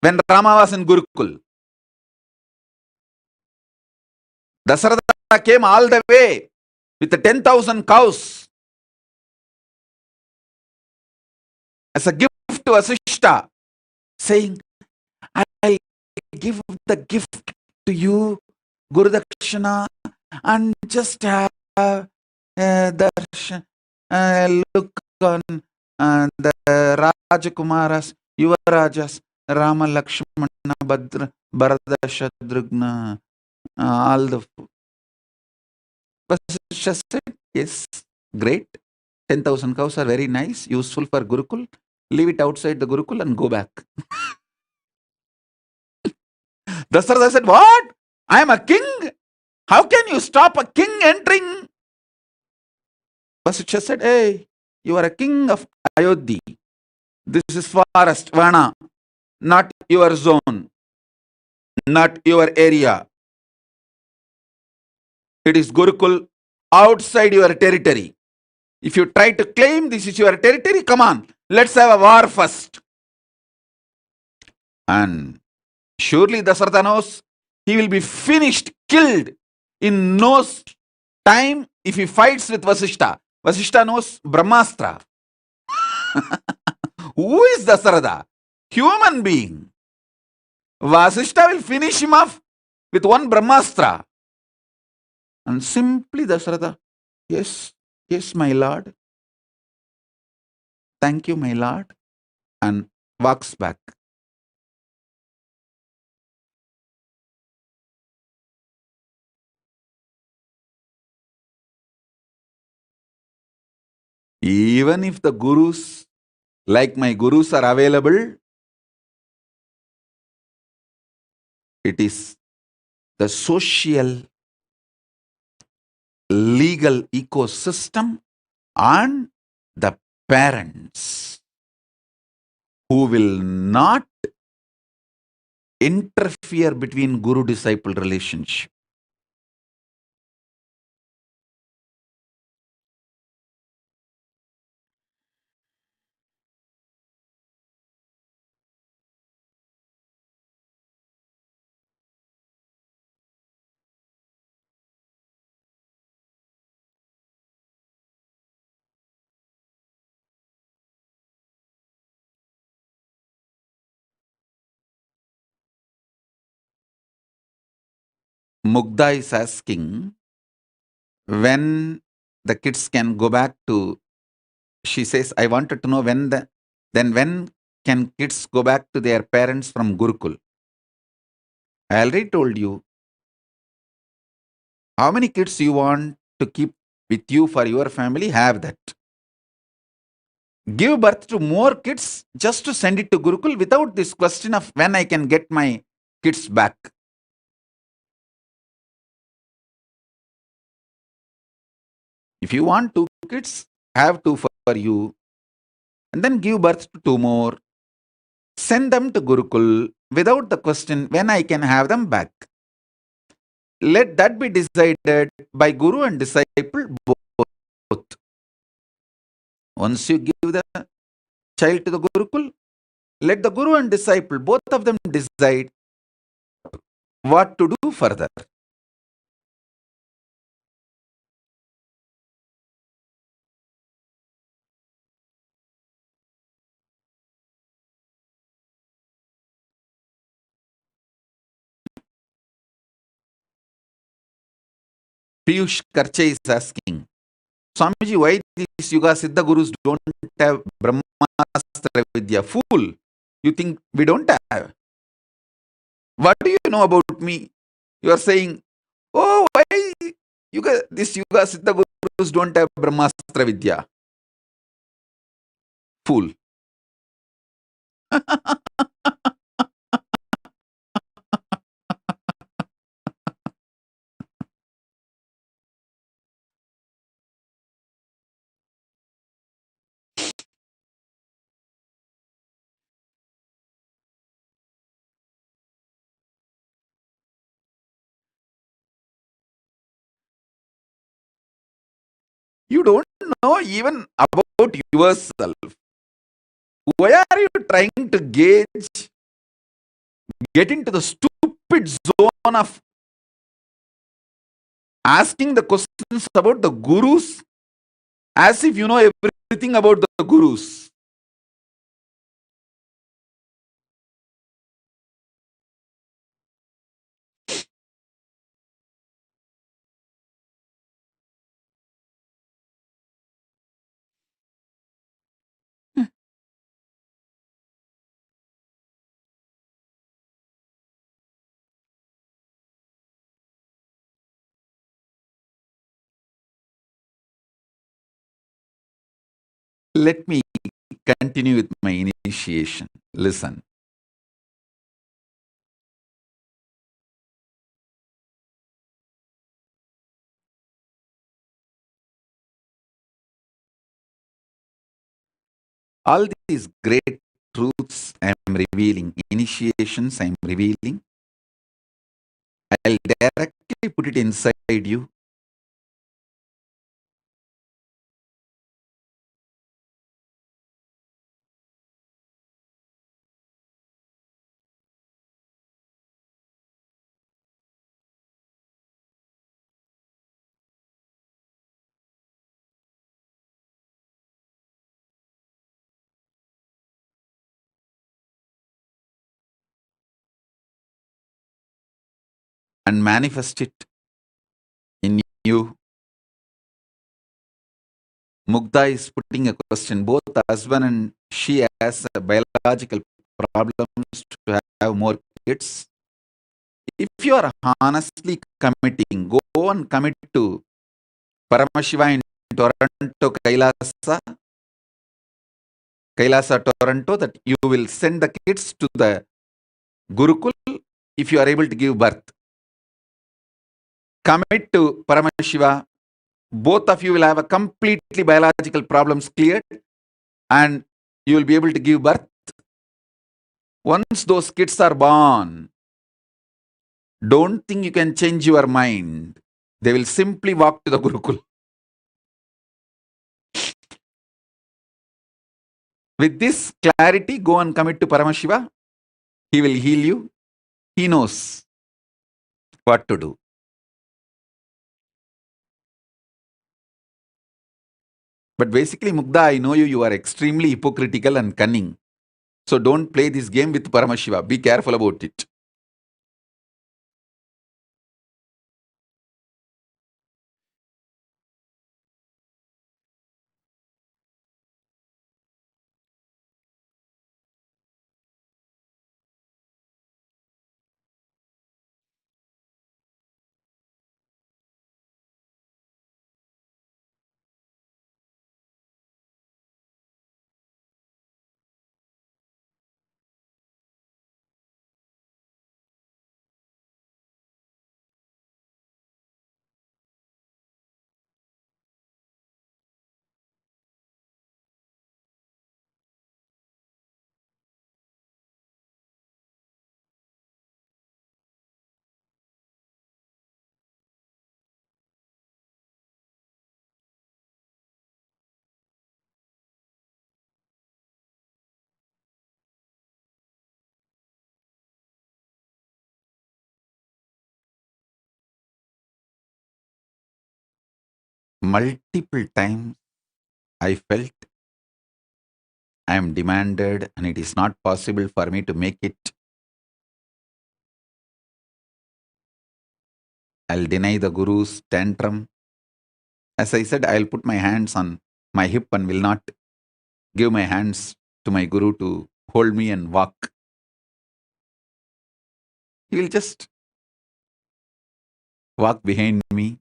when Rama was in Gurukul. Dasaratha came all the way with the 10,000 cows as a gift to Vasishtha, saying, I'll give the gift to you, Guru Dakshina, and just have Darshan, look on the Rajakumaras, Yuvarajas, Rama, Lakshmana, Bhadra, Bharata, Shatrugna, all the. Vasishtha said, yes, great. 10,000 cows are very nice, useful for Gurukul. Leave it outside the Gurukul and go back. Dasaratha said, what? I am a king? How can you stop a king entering? Vasishtha said, hey, you are a king of Ayodhya. This is forest, Vana, not your zone, not your area. It is Gurukul outside your territory. If you try to claim this is your territory, come on, let's have a war first. And surely Dasharatha knows he will be finished, killed in no time if he fights with Vasishta. Vasishta knows Brahmastra. Who is Dasharatha? Human being. Vasishta will finish him off with one Brahmastra. And simply Dasharatha, yes, yes, my lord. Thank you, my lord. And walks back. Even if the gurus, like my gurus, are available, it is the social, legal ecosystem and the parents who will not interfere between guru-disciple relationship. Mugdha is asking when the kids can go back to, she says, I wanted to know when can kids go back to their parents from Gurukul? I already told you how many kids you want to keep with you for your family, have that. Give birth to more kids just to send it to Gurukul without this question of when I can get my kids back. If you want 2 kids, have 2 for you, and then give birth to 2 more. Send them to Gurukul without the question when I can have them back. Let that be decided by Guru and disciple both. Once you give the child to the Gurukul, let the Guru and disciple, both of them, decide what to do further. Piyush Karche is asking, Swamiji, why these Yuga Siddha Gurus don't have Brahmastra Vidya? Fool, you think we don't have? What do you know about me? You are saying, oh, why this Yuga Siddha Gurus don't have Brahmastra Vidya? Fool. You don't know even about yourself. Why are you trying to get into the stupid zone of asking the questions about the gurus as if you know everything about the gurus? Let me continue with my initiation. Listen. All these great truths I am revealing, initiations I am revealing, I'll directly put it inside you. And manifest it in you. Mugdha is putting a question. Both the husband and she has a biological problems to have more kids. If you are honestly committing, go and commit to Paramashiva in Toronto, Kailasa, Toronto, that you will send the kids to the Gurukul if you are able to give birth. Commit to Paramashiva. Both of you will have a completely biological problems cleared and you will be able to give birth. Once those kids are born, don't think you can change your mind. They will simply walk to the Gurukul. With this clarity, go and commit to Paramashiva. He will heal you. He knows what to do. But basically, Mugdha, I know you, you are extremely hypocritical and cunning. So don't play this game with Paramashiva. Be careful about it. Multiple times I felt I am demanded and it is not possible for me to make it. I'll deny the Guru's tantrum. As I said, I'll put my hands on my hip and will not give my hands to my Guru to hold me and walk. He will just walk behind me.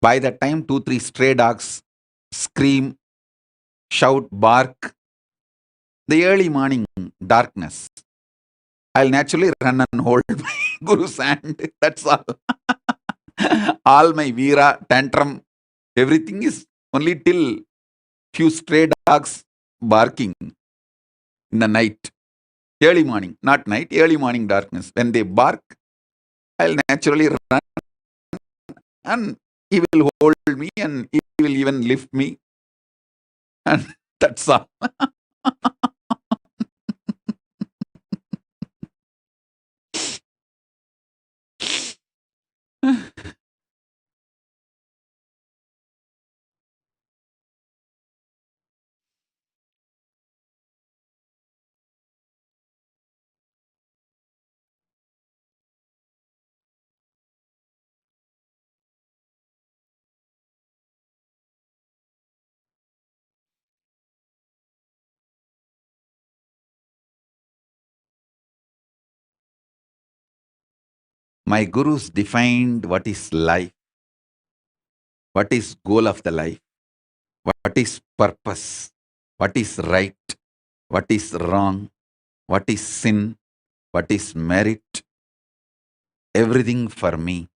By that time, 2, 3 stray dogs scream, shout, bark. The early morning darkness. I'll naturally run and hold my Guru's hand. That's all. All my Veera, tantrum, everything is only till few stray dogs barking in the night. Early morning, not night, early morning darkness. When they bark, I'll naturally run and he will hold me and he will even lift me. And that's all. My gurus defined what is life, what is goal of the life, what is purpose, what is right, what is wrong, what is sin, what is merit, everything for me.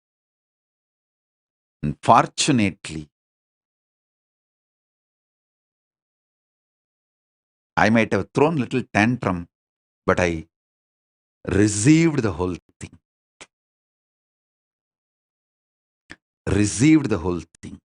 And fortunately, I might have thrown a little tantrum, but I received the whole thing. Received the whole thing.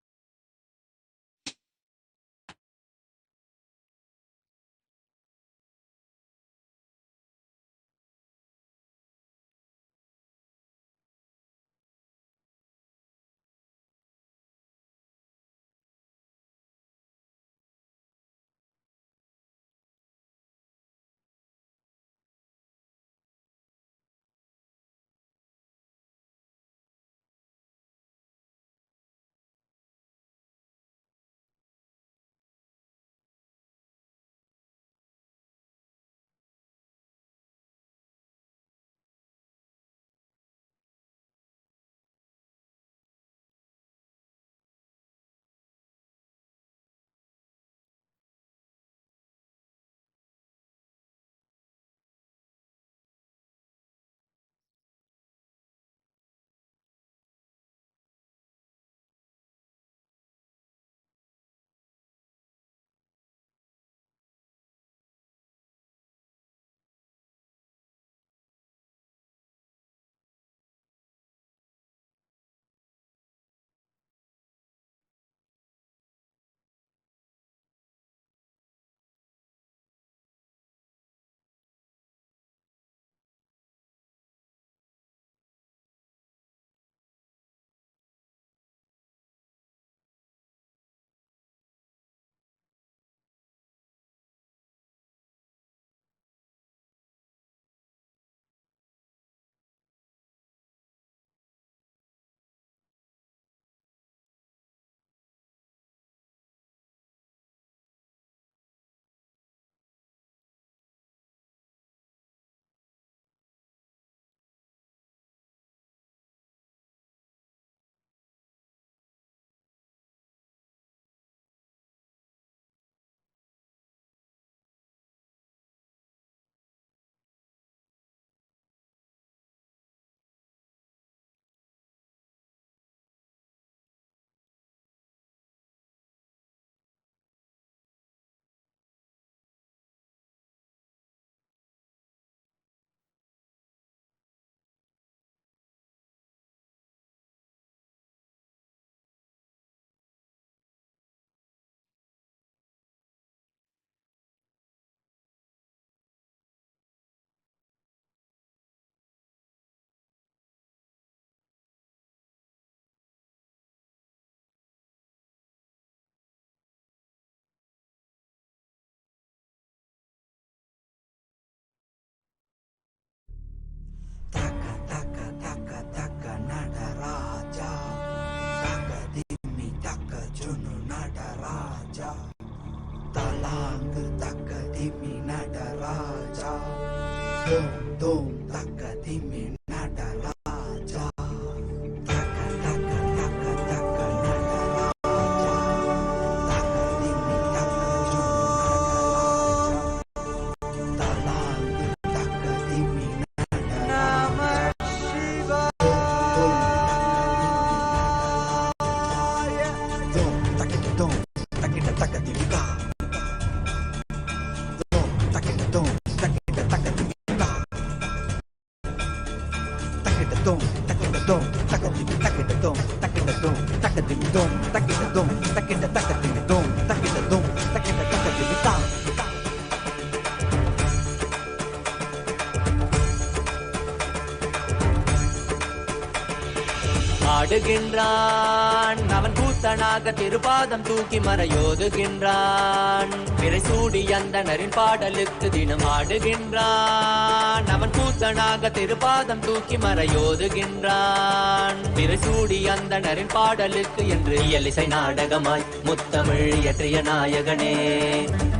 ஆடுகின்றான் அவன் கூத்தனாக திருபாதம் தூக்கி மறையோதுகின்றான் விரைசூடி அந்தணரின் பாடலுக்கு தினம் ஆடுகின்றான் அவன் கூத்தனாக திருபாதம் தூக்கி மறையோதுகின்றான் விரைசூடி அந்தணரின் பாடலுக்கு என்று இயலிசை நாடகமாய் முத்தமிழ் இயற்றிய நாயகனே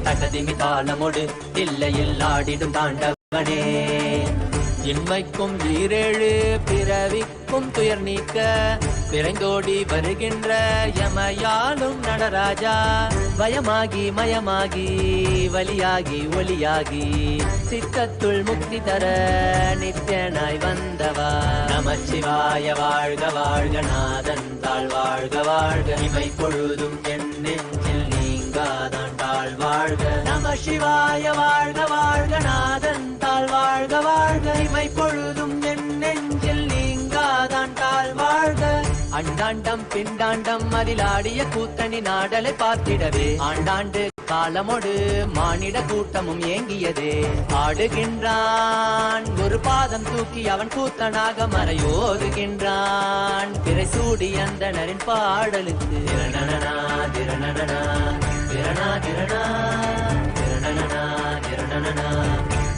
தகதிமி தாளமொடு இல்லையில் ஆடிடும் தாண்டவனே இன்மைக்கும் ஈரேழு பிறவிக்கும் துயர் நீக்க விரைந்தோடி வருகின்ற யமயாலும் நடராஜா வயமாகி மயமாகி வலியாகி ஒலியாகி சித்தத்துள் முக்தி தர நித்யனாய் வந்தவா. நமச்சிவாய வாழ்க வாழ்க நாதன் தாழ் வாழ்க வாழ்க இமை பொழுதும் என் நெஞ்சில் நீங்காதான் தாழ் வாழ்க. நமசிவாய வாழ்க வாழ்க நாதன் தாழ் வாழ்க வாழ்க இமை பொழுதும் என் நெஞ்சில் நீங்காதான் தாழ் வாழ்க. அண்டாண்டம் பிண்டாண்டம் அதிலாடிய கூத்தணி நாடலை பார்த்திடவே ஆண்டாண்டு காலமோடு மானிட கூட்டமும் ஏங்கியதே. ஆடுகின்றான் ஒரு பாதம் தூக்கி அவன் கூத்தனாக மறையோதுகின்றான். திரை சூடி அந்தனரின் பாடலுக்கு திரணனா திரணனா திரணா திரணா திரணனா திரணனா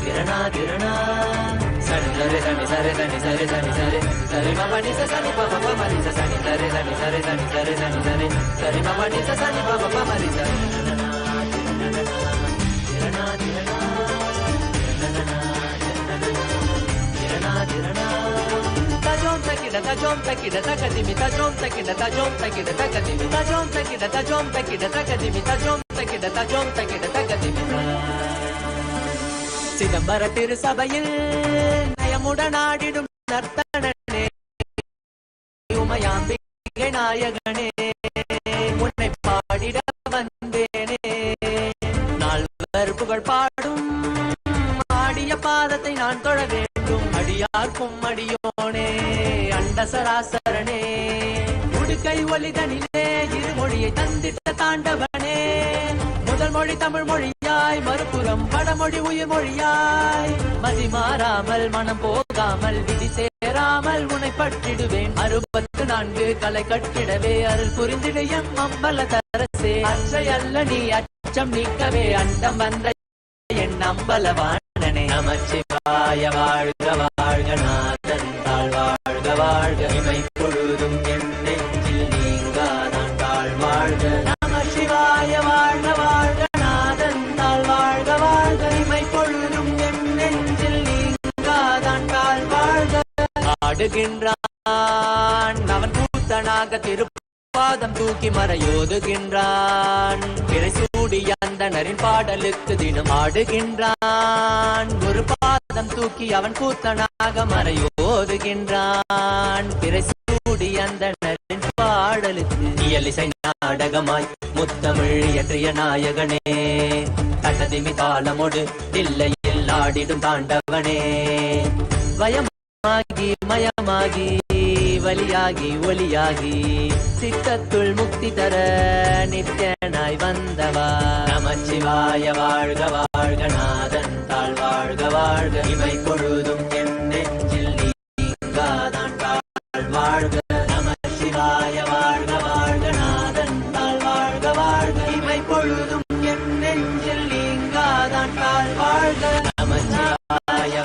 திரணா திரணா. சனி சரி சனி சரி சனி சரி சனி சரி சரி மணி சனி பாபா மணி சனி சரி சனி சரி சனி சரி சனி சரி சரி மணி சனி பாபா மணி சனி. Tajom takida takadimi tajom takida takadimi tajom takida takadimi tajom takida takadimi. சிதம்பர திருசபையில் நயமுடனாடிடும் நர்த்தனனே உமையாம்பிகை நாயகனே உன்னை பாடிட வந்தேனே. நால்வர் புகழ் பாடும் ஆடிய பாதத்தை நான் தொழ வேண்டும். அடியார்க்கும் அடியோனே அண்ட சராசரனே உடுக்கை ஒலிதனிலே இருமொழியை தந்திட்ட தாண்டவனே. முதல் மொழி தமிழ் மொழியாய் மறுபுறம் வடமொழி உயிர் மொழியாய் மதி மாறாமல் மனம் போகாமல் விதி சேராமல் உன்னை பற்றிடுவேன். 64 கலை கட்டிடவே அருள் புரிந்திட எம் அம்பல தரசே. அச்சை அல்ல நீ அச்சம் நீக்கவே அண்டம் வந்த என் அம்பலவாணனே. நமச்சிவாய வாழ்க வாழ்க நாதன் தாழ் வாழ்க வாழ்க இமை பொழுதும் என் நெஞ்சில் நீங்காதான் தாழ் வாழ்க. நமசிவாய வாழ்க வாழ்க நாதன் தாழ் வாழ்க வாழ்க இமை பொழுதும் என் நெஞ்சில் நீங்காதான் தாழ் வாழ்க. ஆடுகின்றான் அவன் கூத்தனாக திருப்பாதம் தூக்கி மறையோதுகின்றான். பிறை சூடி அந்தனரின் பாடலுக்கு தினம் ஆடுகின்றான். ஒரு பாதம் தூக்கி அவன் கூத்தனாக மறையோதுகின்றான். பிறை சூடி அந்தனரின் பாடலுக்கு இயலிசை நாடகமாய் முத்தமிழ் இயற்றிய நாயகனே. தகதிமி தாளமோடு தில்லையில் ஆடிடும் தாண்டவனே. வயமாகி மயமாகி வலியாகி ஒலியாகி சித்தத்துள் முக்தி தர நித்யனாய் வந்தவா. நமச்சிவாய வாழ்க வாழ்க நாதன் தாழ் வாழ்க வாழ்க இமை பொழுதும் என் நெஞ்சில் நீங்காதான் தாழ் வாழ்க. நமசிவாய வாழ்க வாழ்க நாதன் தாழ் வாழ்க வாழ்க இமை பொழுதும் என் நெஞ்சில் நீங்காதான் தாழ் வாழ்க. நமசிவாய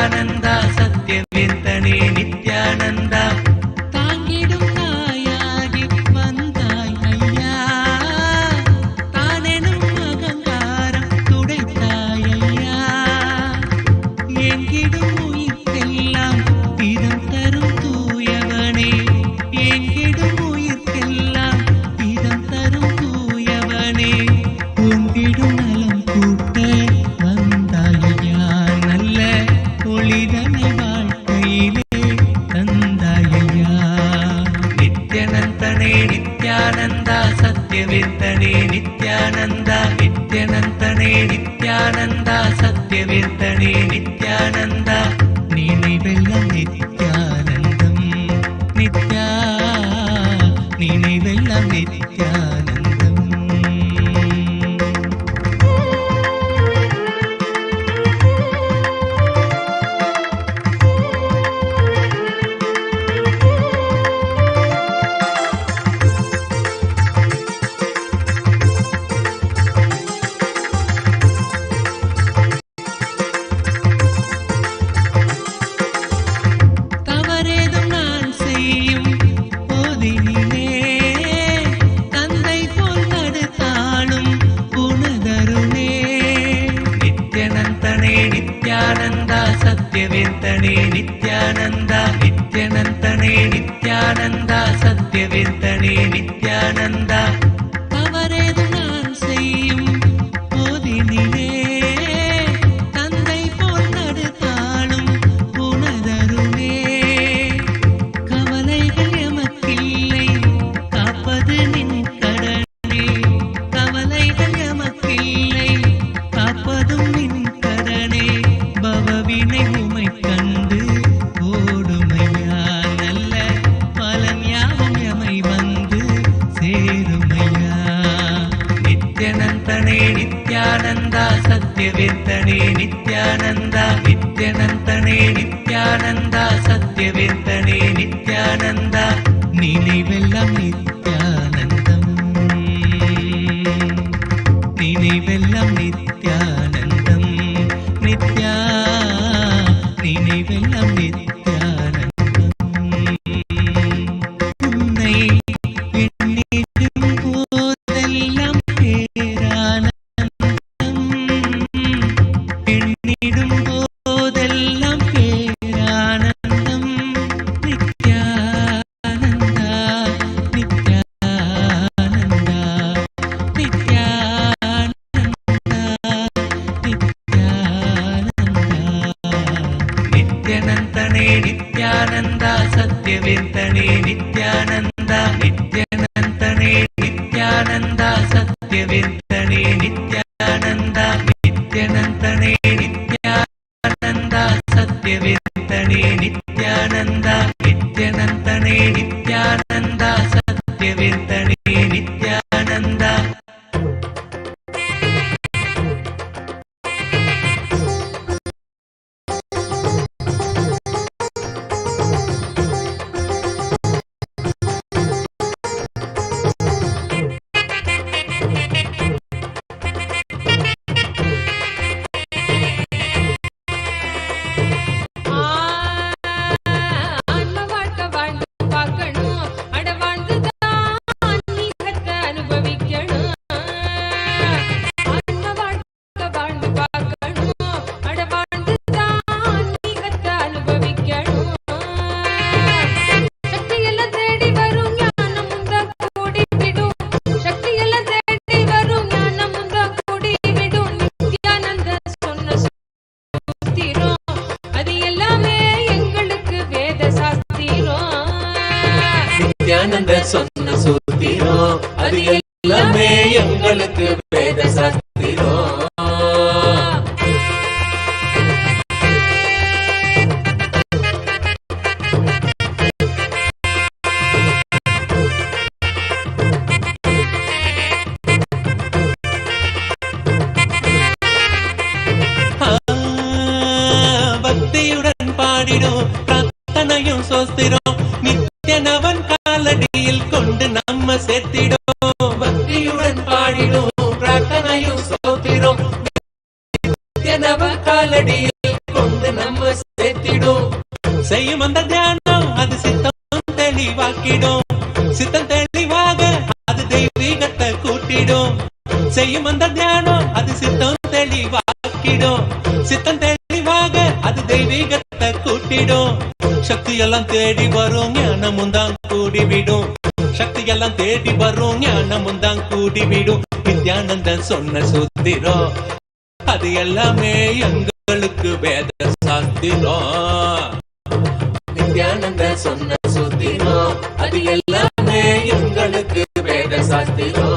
நித்யானந்தா சத்யவேந்தனே நித்யானந்தா தாங்கிடும் தாயாகி வந்தாய் ஐயா தானெனும் அகங்காரம் துடைத்தாய் ஐயா எங்கிடும் உயிர்க்கெல்லாம் இதம் தரும் தூயவனே எங்கிடும் உயிர்க்கெல்லாம் இதம் தரும் தூயவனே உங்கிடும் நலம் கூட்ட வந்தாயா நல்ல ஒளிதனை வாழ்க்கையிலே தந்தாயா நித்யனந்தனே நித்யானந்தா சத்யவேந்தனே நித்யானந்தா நித்யனந்தனே நித்யானந்தா சத்யவேந்தனே நித்யானந்தா நினைவெல்லாம் நித்யானந்தம் நித்யா நினைவெல்லாம் நித்யானந்தம் தவறேதும் நான் செய்யும் போதினிலே தந்தை போல் தடுத்தாலும் உனதருளே நித்யனந்தனே நித்யானந்தா சத்யவேந்தனே நித்யானந்தா நித்யனந்தனே நித்யானந்தா சத்யவேந்தனே நித்யானந்தா தவறேதும் நான் செய்யும் போதினிலே தந்தை போல் தடுத்தாலும் உனதருளே கவலைகள் எமக்கில்லை காப்பது நின் கடனே கவலைகள் எமக்கில்லை காப்பதும் நின் கடனே பவவினை உமை கண்டு ஓடுமையா நல்ல பலன் யாவும் எமை வந்து சேருமையா நித்யனந்தனே நித்யானந்தா சத்யவேந்தனே நித்யானந்தா நித்யனந்தனே நித்யானந்தா சத்யவேந்தனே நித்யானந்தா நினைவெல்லாம் நித்யானந்தம் நினைவெல்லாம் நித்யானந்தம் நித்யா நினைவெல்லாம் நித்யானந்தம் உன்னை எண்ணிடும் போதெல்லாம் பேரானந்தம் எண்ணிடும் போதெல்லாம் பேரானந்தம் நித்யானந்தா நித்யானந்தா நித்யானந்தா நித்யானந்தா நித்யனந்தனே நித்யானந்தா சத்யவேந்தனே நித்யானந்தா நித்யனந்தனே நித்யானந்தா சத்யவேந்தனே நித்யானந்தா நித்யனந்தனே நித்யானந்தா சத்யவேந்தனே நித்யானந்தா நித்யனந்தனே நித்யானந்தா சத்யவேந்தனே நித்யானந்தா நித்யானந்தர் சொன்ன சூத்திரம் அது எல்லாமே எங்களுக்கு வேத சாஸ்திரம் பக்தியுடன் பாடிடும் பிரார்த்தனையும் சோஸ்திரம் நித்யனவன் காலடியில் கொண்டு நம்ம சேர்த்திடும் பக்தியுடன் பாடிடும் பிரார்த்தனையும் சோஸ்திரம் நித்யனவன் காலடியில் கொண்டு நம்ம சேர்த்திடும். செய்யும் அந்த தியானம் அது சித்தம் தெளிவாக்கிடும். சித்தம் தெளிவாக அது தெய்வீகத்தை கூட்டிடும். செய்யும் அந்த தியானம் அது சித்தம் தெளிவாக்கிடும். சித்தம் தெளிவாக அது தெய்வீகத்தை கூட்டிடும். சக்தி எல்லாம் தேடி வரும் ஞானமும் தான் கூடிவிடும். சக்தி எல்லாம் தேடி வரும் ஞானமும் தான் கூடிவிடும். நித்யானந்தன் சொன்ன சூத்திரம் அது எல்லாமே எங்களுக்கு வேத சாஸ்திரம். நித்யானந்தன் சொன்ன சூத்திரம் அது எல்லாமே எங்களுக்கு வேத சாஸ்திரம்.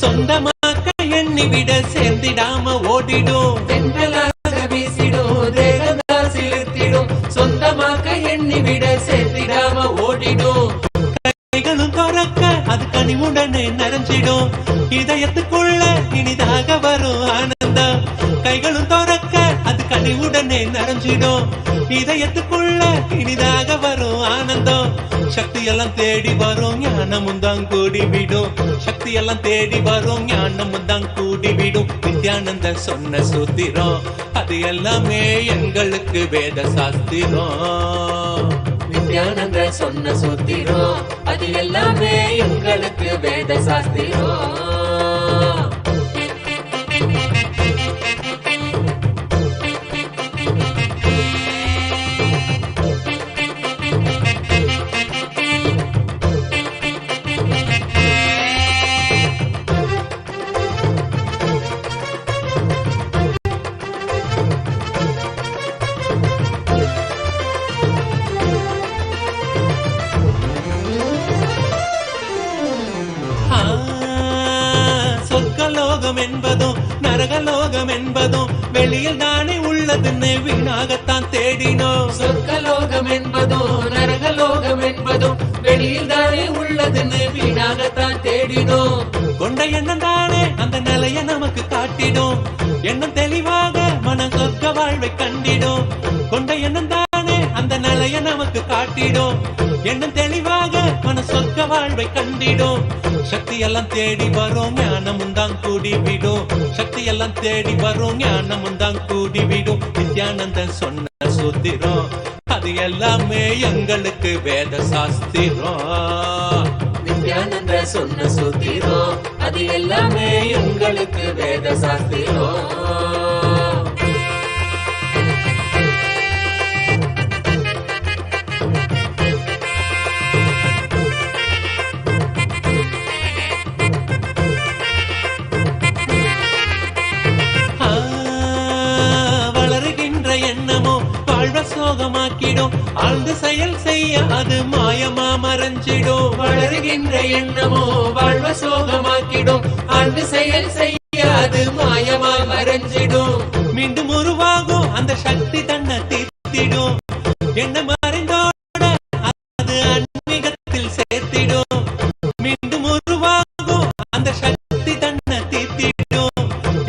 சொந்தமாக்க எண்ணி விட சேர்ந்திடாம ஓடிடும். தென்றலாக வீசிடும் தேகந்தா சிலிர்த்திடும். சொந்தமாக்க எண்ணி விட சேர்ந்திடாம ஓடிடும். கைகளும் துறக்க அது கனிவுடனே நிறைஞ்சிடும். இதயத்துக்குள்ள இனிதாக வரும் ஆனந்தம். கைகளும் துறக்க அது கனிவுடனே நிறைஞ்சிடும். இதயத்துக்குள்ள இனிதாக வரும் ஆனந்தம். சக்தி எல்லாம் தேடி வரும் ஞானமும் தான் கூடிவிடும். சக்தி எல்லாம் தேடி வரும் ஞானமும் தான் கூடிவிடும். நித்யானந்த சொன்ன சூத்திரம் அது எல்லாமே எங்களுக்கு வேத சாஸ்திரம். நித்யானந்த சொன்ன சூத்திரம் அது எல்லாமே எங்களுக்கு வேத சாஸ்திரம். என்பதும் நரகலோகம் என்பதும் வெளியில் தானே உள்ளதுன்னு வீணாகத்தான் தேடினோம். சொர்க்கலோகம் என்பதும் நரகலோகம் என்பதும் வெளியில் தானே உள்ளதுன்னு வீணாகத்தான் தேடினோம். கொண்ட எண்ணம் தானே அந்த நிலைய நமக்கு காட்டிடும். எண்ணம் தெளிவாக மன சொர்க்க வாழ்வை கண்டிடும். கொண்ட எண்ணம் தானே அந்த நிலைய நமக்கு காட்டிடும். எண்ணம் தெளிவாக மன சொர்க்க வாழ்வை கண்டிடும். சக்தி எல்லாம் தேடி வரும் ஞானமும் தான் கூடிவிடும். சக்தி எல்லாம் தேடி வரும் ஞானமும் தான் கூடிவிடும். நித்யானந்தன் சொன்ன சூத்திரம் அது எல்லாமே எங்களுக்கு வேத சாஸ்திரம். நித்யானந்த சொன்ன சூத்திரம் அது எல்லாமே எங்களுக்கு வேத சாஸ்திரம். சோகமாக்கிடும். ஆழ்ந்து செயல் செய்ய அது மாயமா மறைஞ்சிடும். வளருகின்ற எண்ணமோ வாழ்வ சோகமாக்கிடும். ஆழ்ந்து செயல் செய்ய அது மாயமா மறைஞ்சிடும். மீண்டும் உருவாகும் அந்த சக்தி தன்னை தீர்த்திடும். என்ன மறைந்தோட அது ஆன்மீகத்தில் சேர்த்திடும். மீண்டும் உருவாகும் அந்த சக்தி தன்னை தீர்த்திடும்.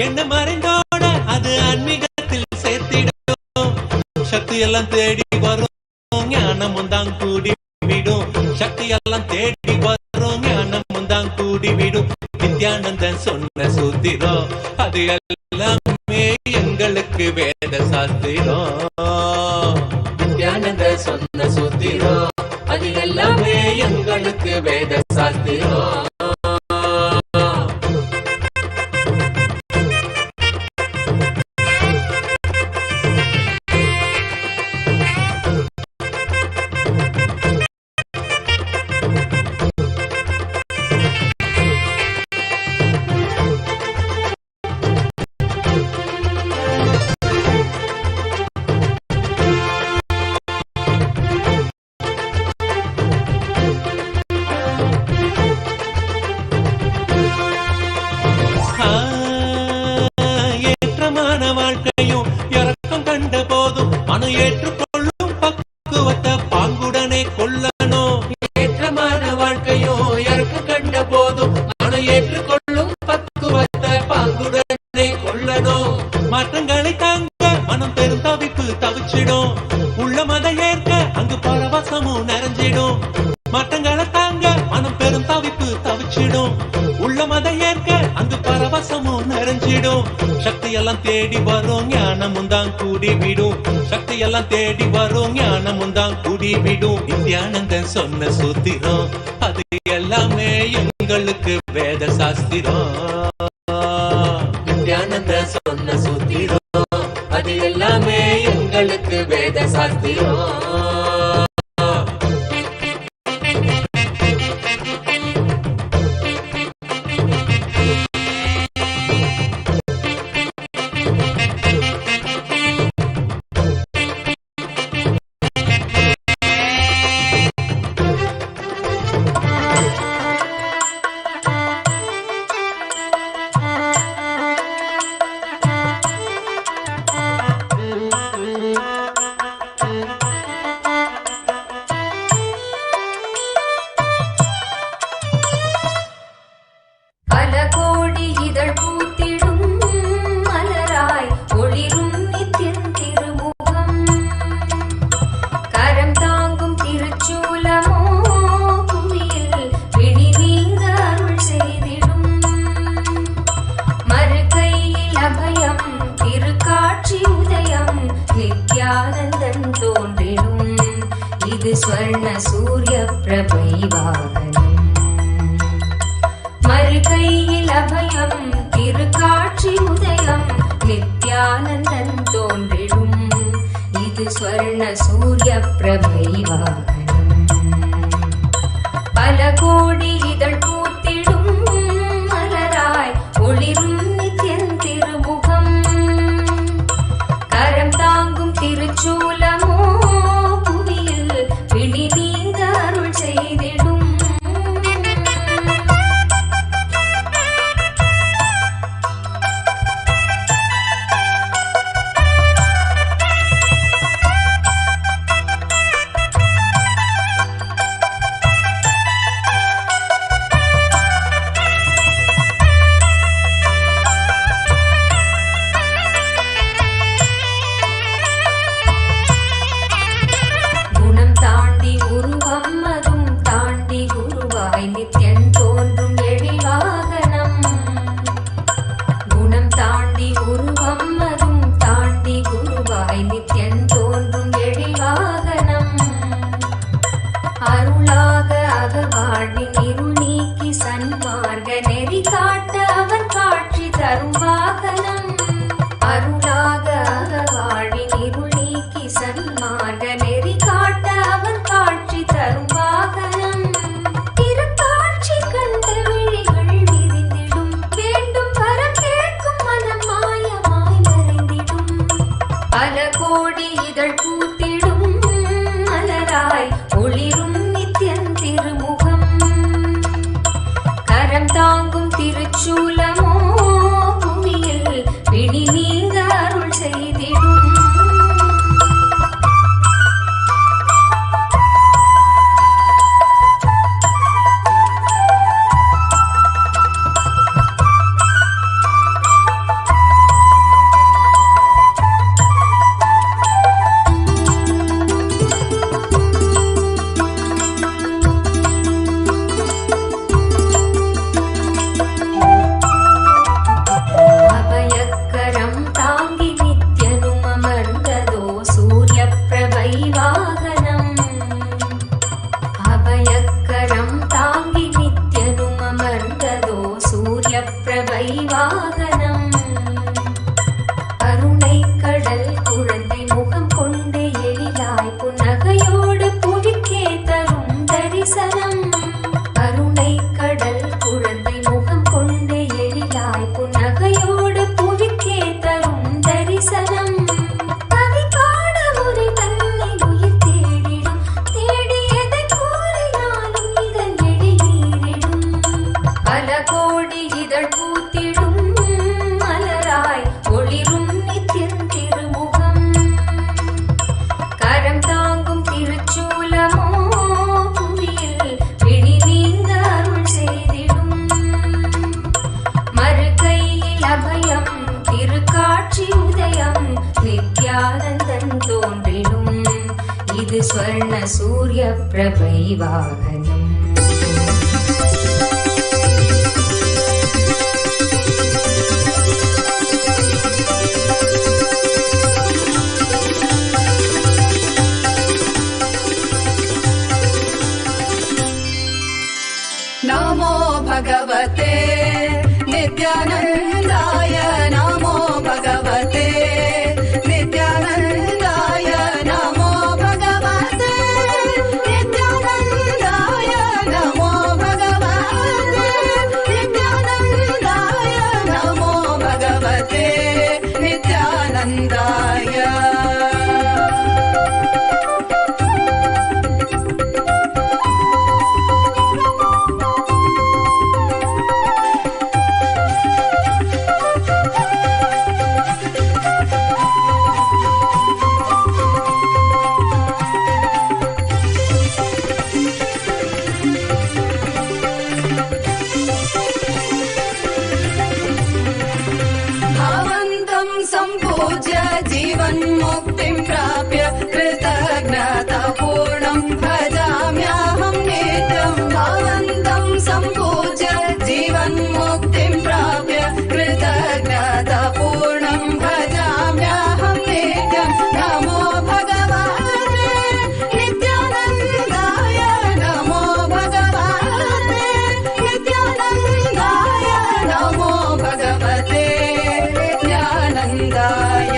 என்ன மறைந்தோட அது ஆன்மீகத்தில் சேர்த்திடும். சக்தி எல்லாம் தேடி வரும் ஞானமும் தான் கூடிவிடும். சக்தி எல்லாம் தேடி வரும் ஞானமும் தான் கூடிவிடும். நித்யானந்தன் சொன்ன சூத்திரம் அது எல்லாமே எங்களுக்கு வேத சாஸ்திரம். நித்யானந்த சொன்ன சூத்திரம் அது எல்லாமே எங்களுக்கு வேத சாஸ்திரம். பரவசமும் நிறைஞ்சிடும். மட்டங்களை தாங்க மனம் பெரும் தவிப்பு தவிச்சிடும். உள்ள மத ஏற்க அங்கு பரவசமும் நிறைஞ்சிடும். சக்தி எல்லாம் தேடி வரும் ஞானமும் தான் கூடி விடும். சக்தி எல்லாம் தேடி வரும் ஞானமும் தான் கூடி விடும். நித்யானந்தன் சொன்ன சூத்திரம் அது எல்லாமே எங்களுக்கு வேத சாஸ்திரம். நித்யானந்தன் சொன்ன சூத்திரம் அது எல்லாமே எங்களுக்கு வேத சாஸ்திரம். ஸ்வர்ண सूर्यप्रभैवाहनम् नमो भगवते नित्यानन्दाय नमो भगवते नित्यानन्दाय नमो भगवते नित्यानन्दाय नमो भगवते नित्यानन्दाय नमो भगवते नित्यानन्दाय सम्पूज्य जीवन्मुक्तिं प्राप्य कृतज्ञतापूर्णं भजाम्यहं नित्यं भवन्तं सम्पूज्य जीवन्मुक्तिं प्राप्य कृतज्ञतापूर्णं भजाम्यहं नित्यं नमो भगवते नित्यानन्दाय नमो भगवते नित्यानन्दाय नमो भगवते नित्यानन्दाय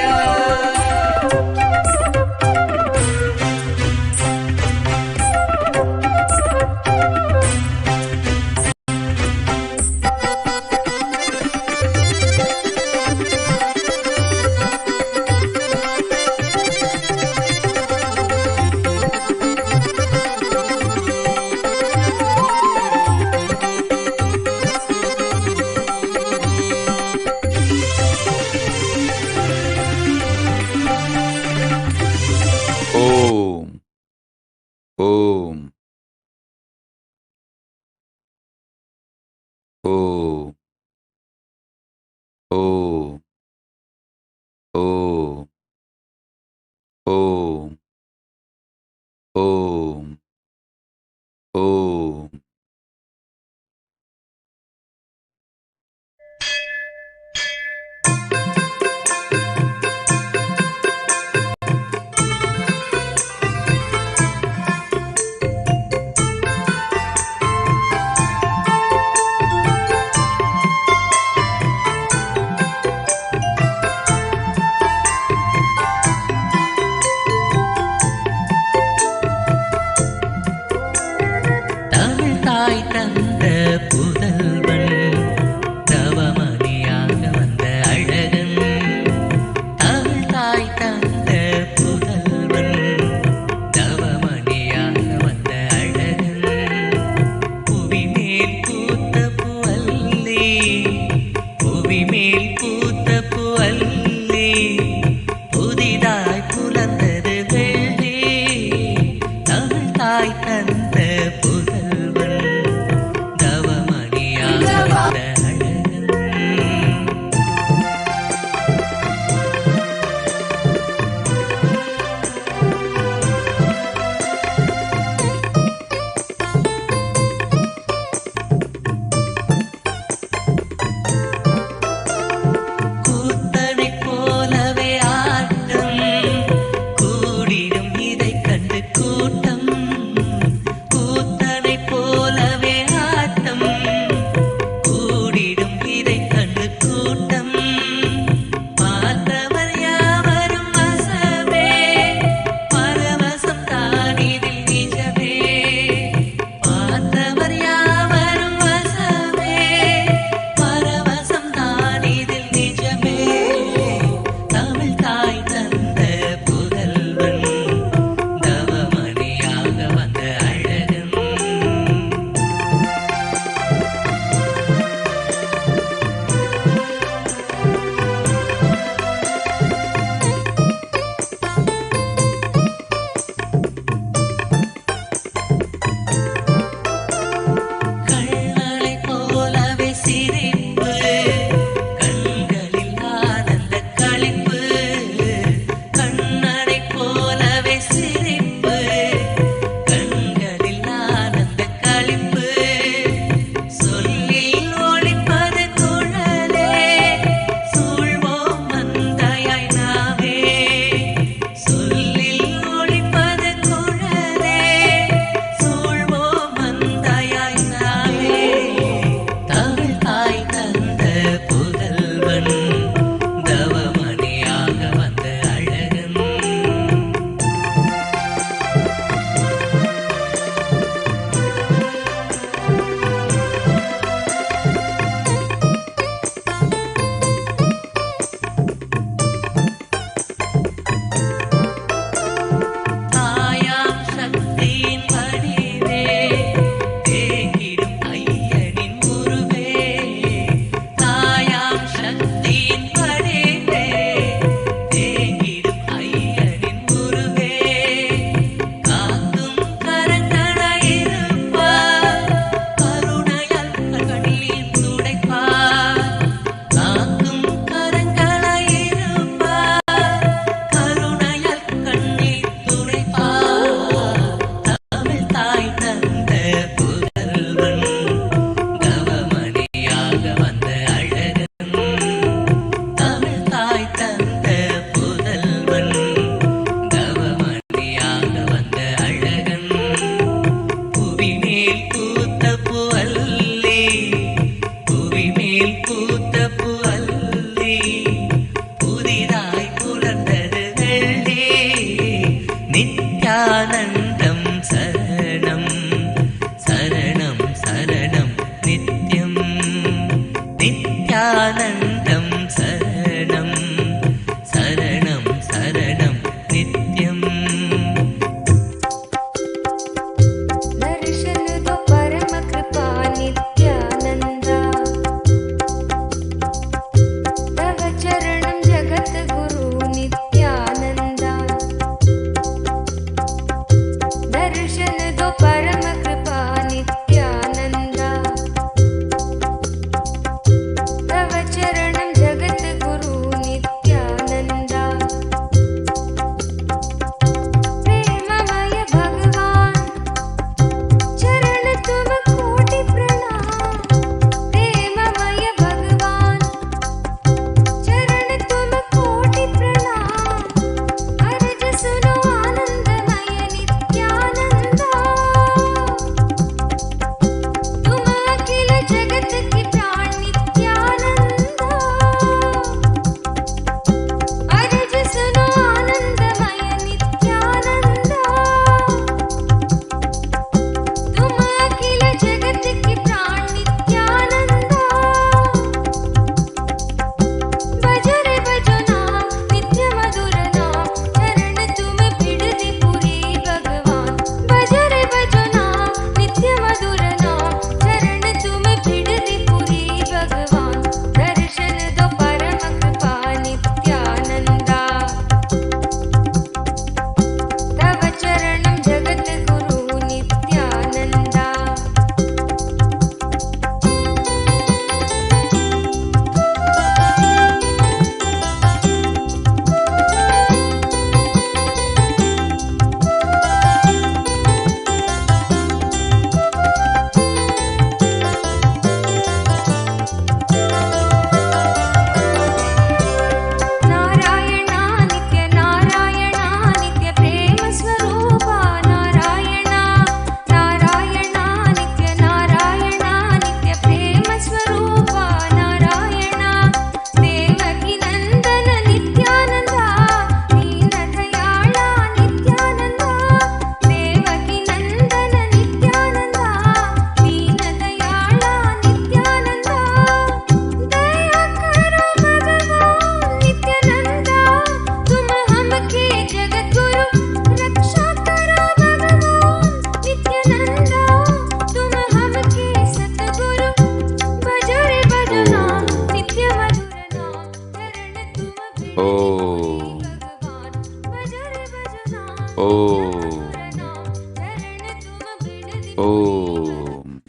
Om.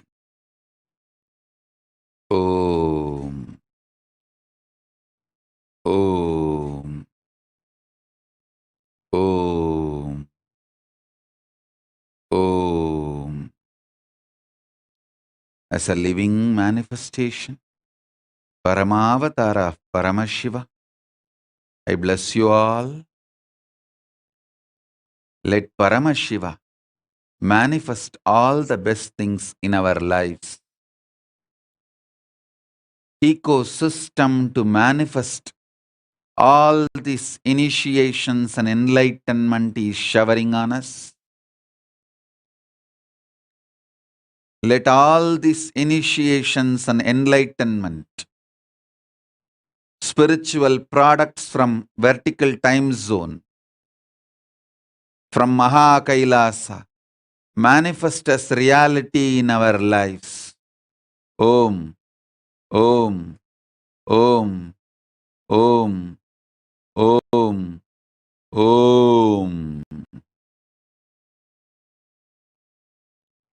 Om. Om. Om. Om. As a living manifestation, Paramavatara of Paramashiva, I bless you all. Let Paramashiva manifest all the best things in our lives. Ecosystem to manifest all these initiations and enlightenment is showering on us. Let all these initiations and enlightenment, spiritual products from vertical time zone, from Maha Kailasa, manifest as reality in our lives. Om, Om, Om, Om, Om, Om.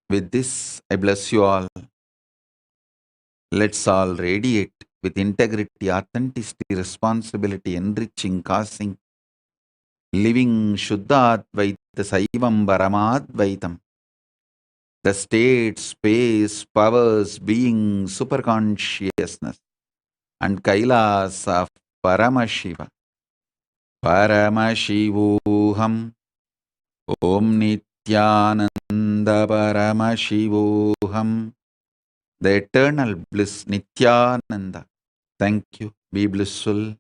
With this, I bless you all. Let's all radiate with integrity, authenticity, responsibility, enriching, causing, living Shuddha Advaita Saivam Paramadvaitam. The state, space, powers, being, superconsciousness, and Kailasa of Paramashiva. Paramashivoham. Om Nithyananda Paramashivoham. The eternal bliss, Nithyananda. Thank you. Be blissful.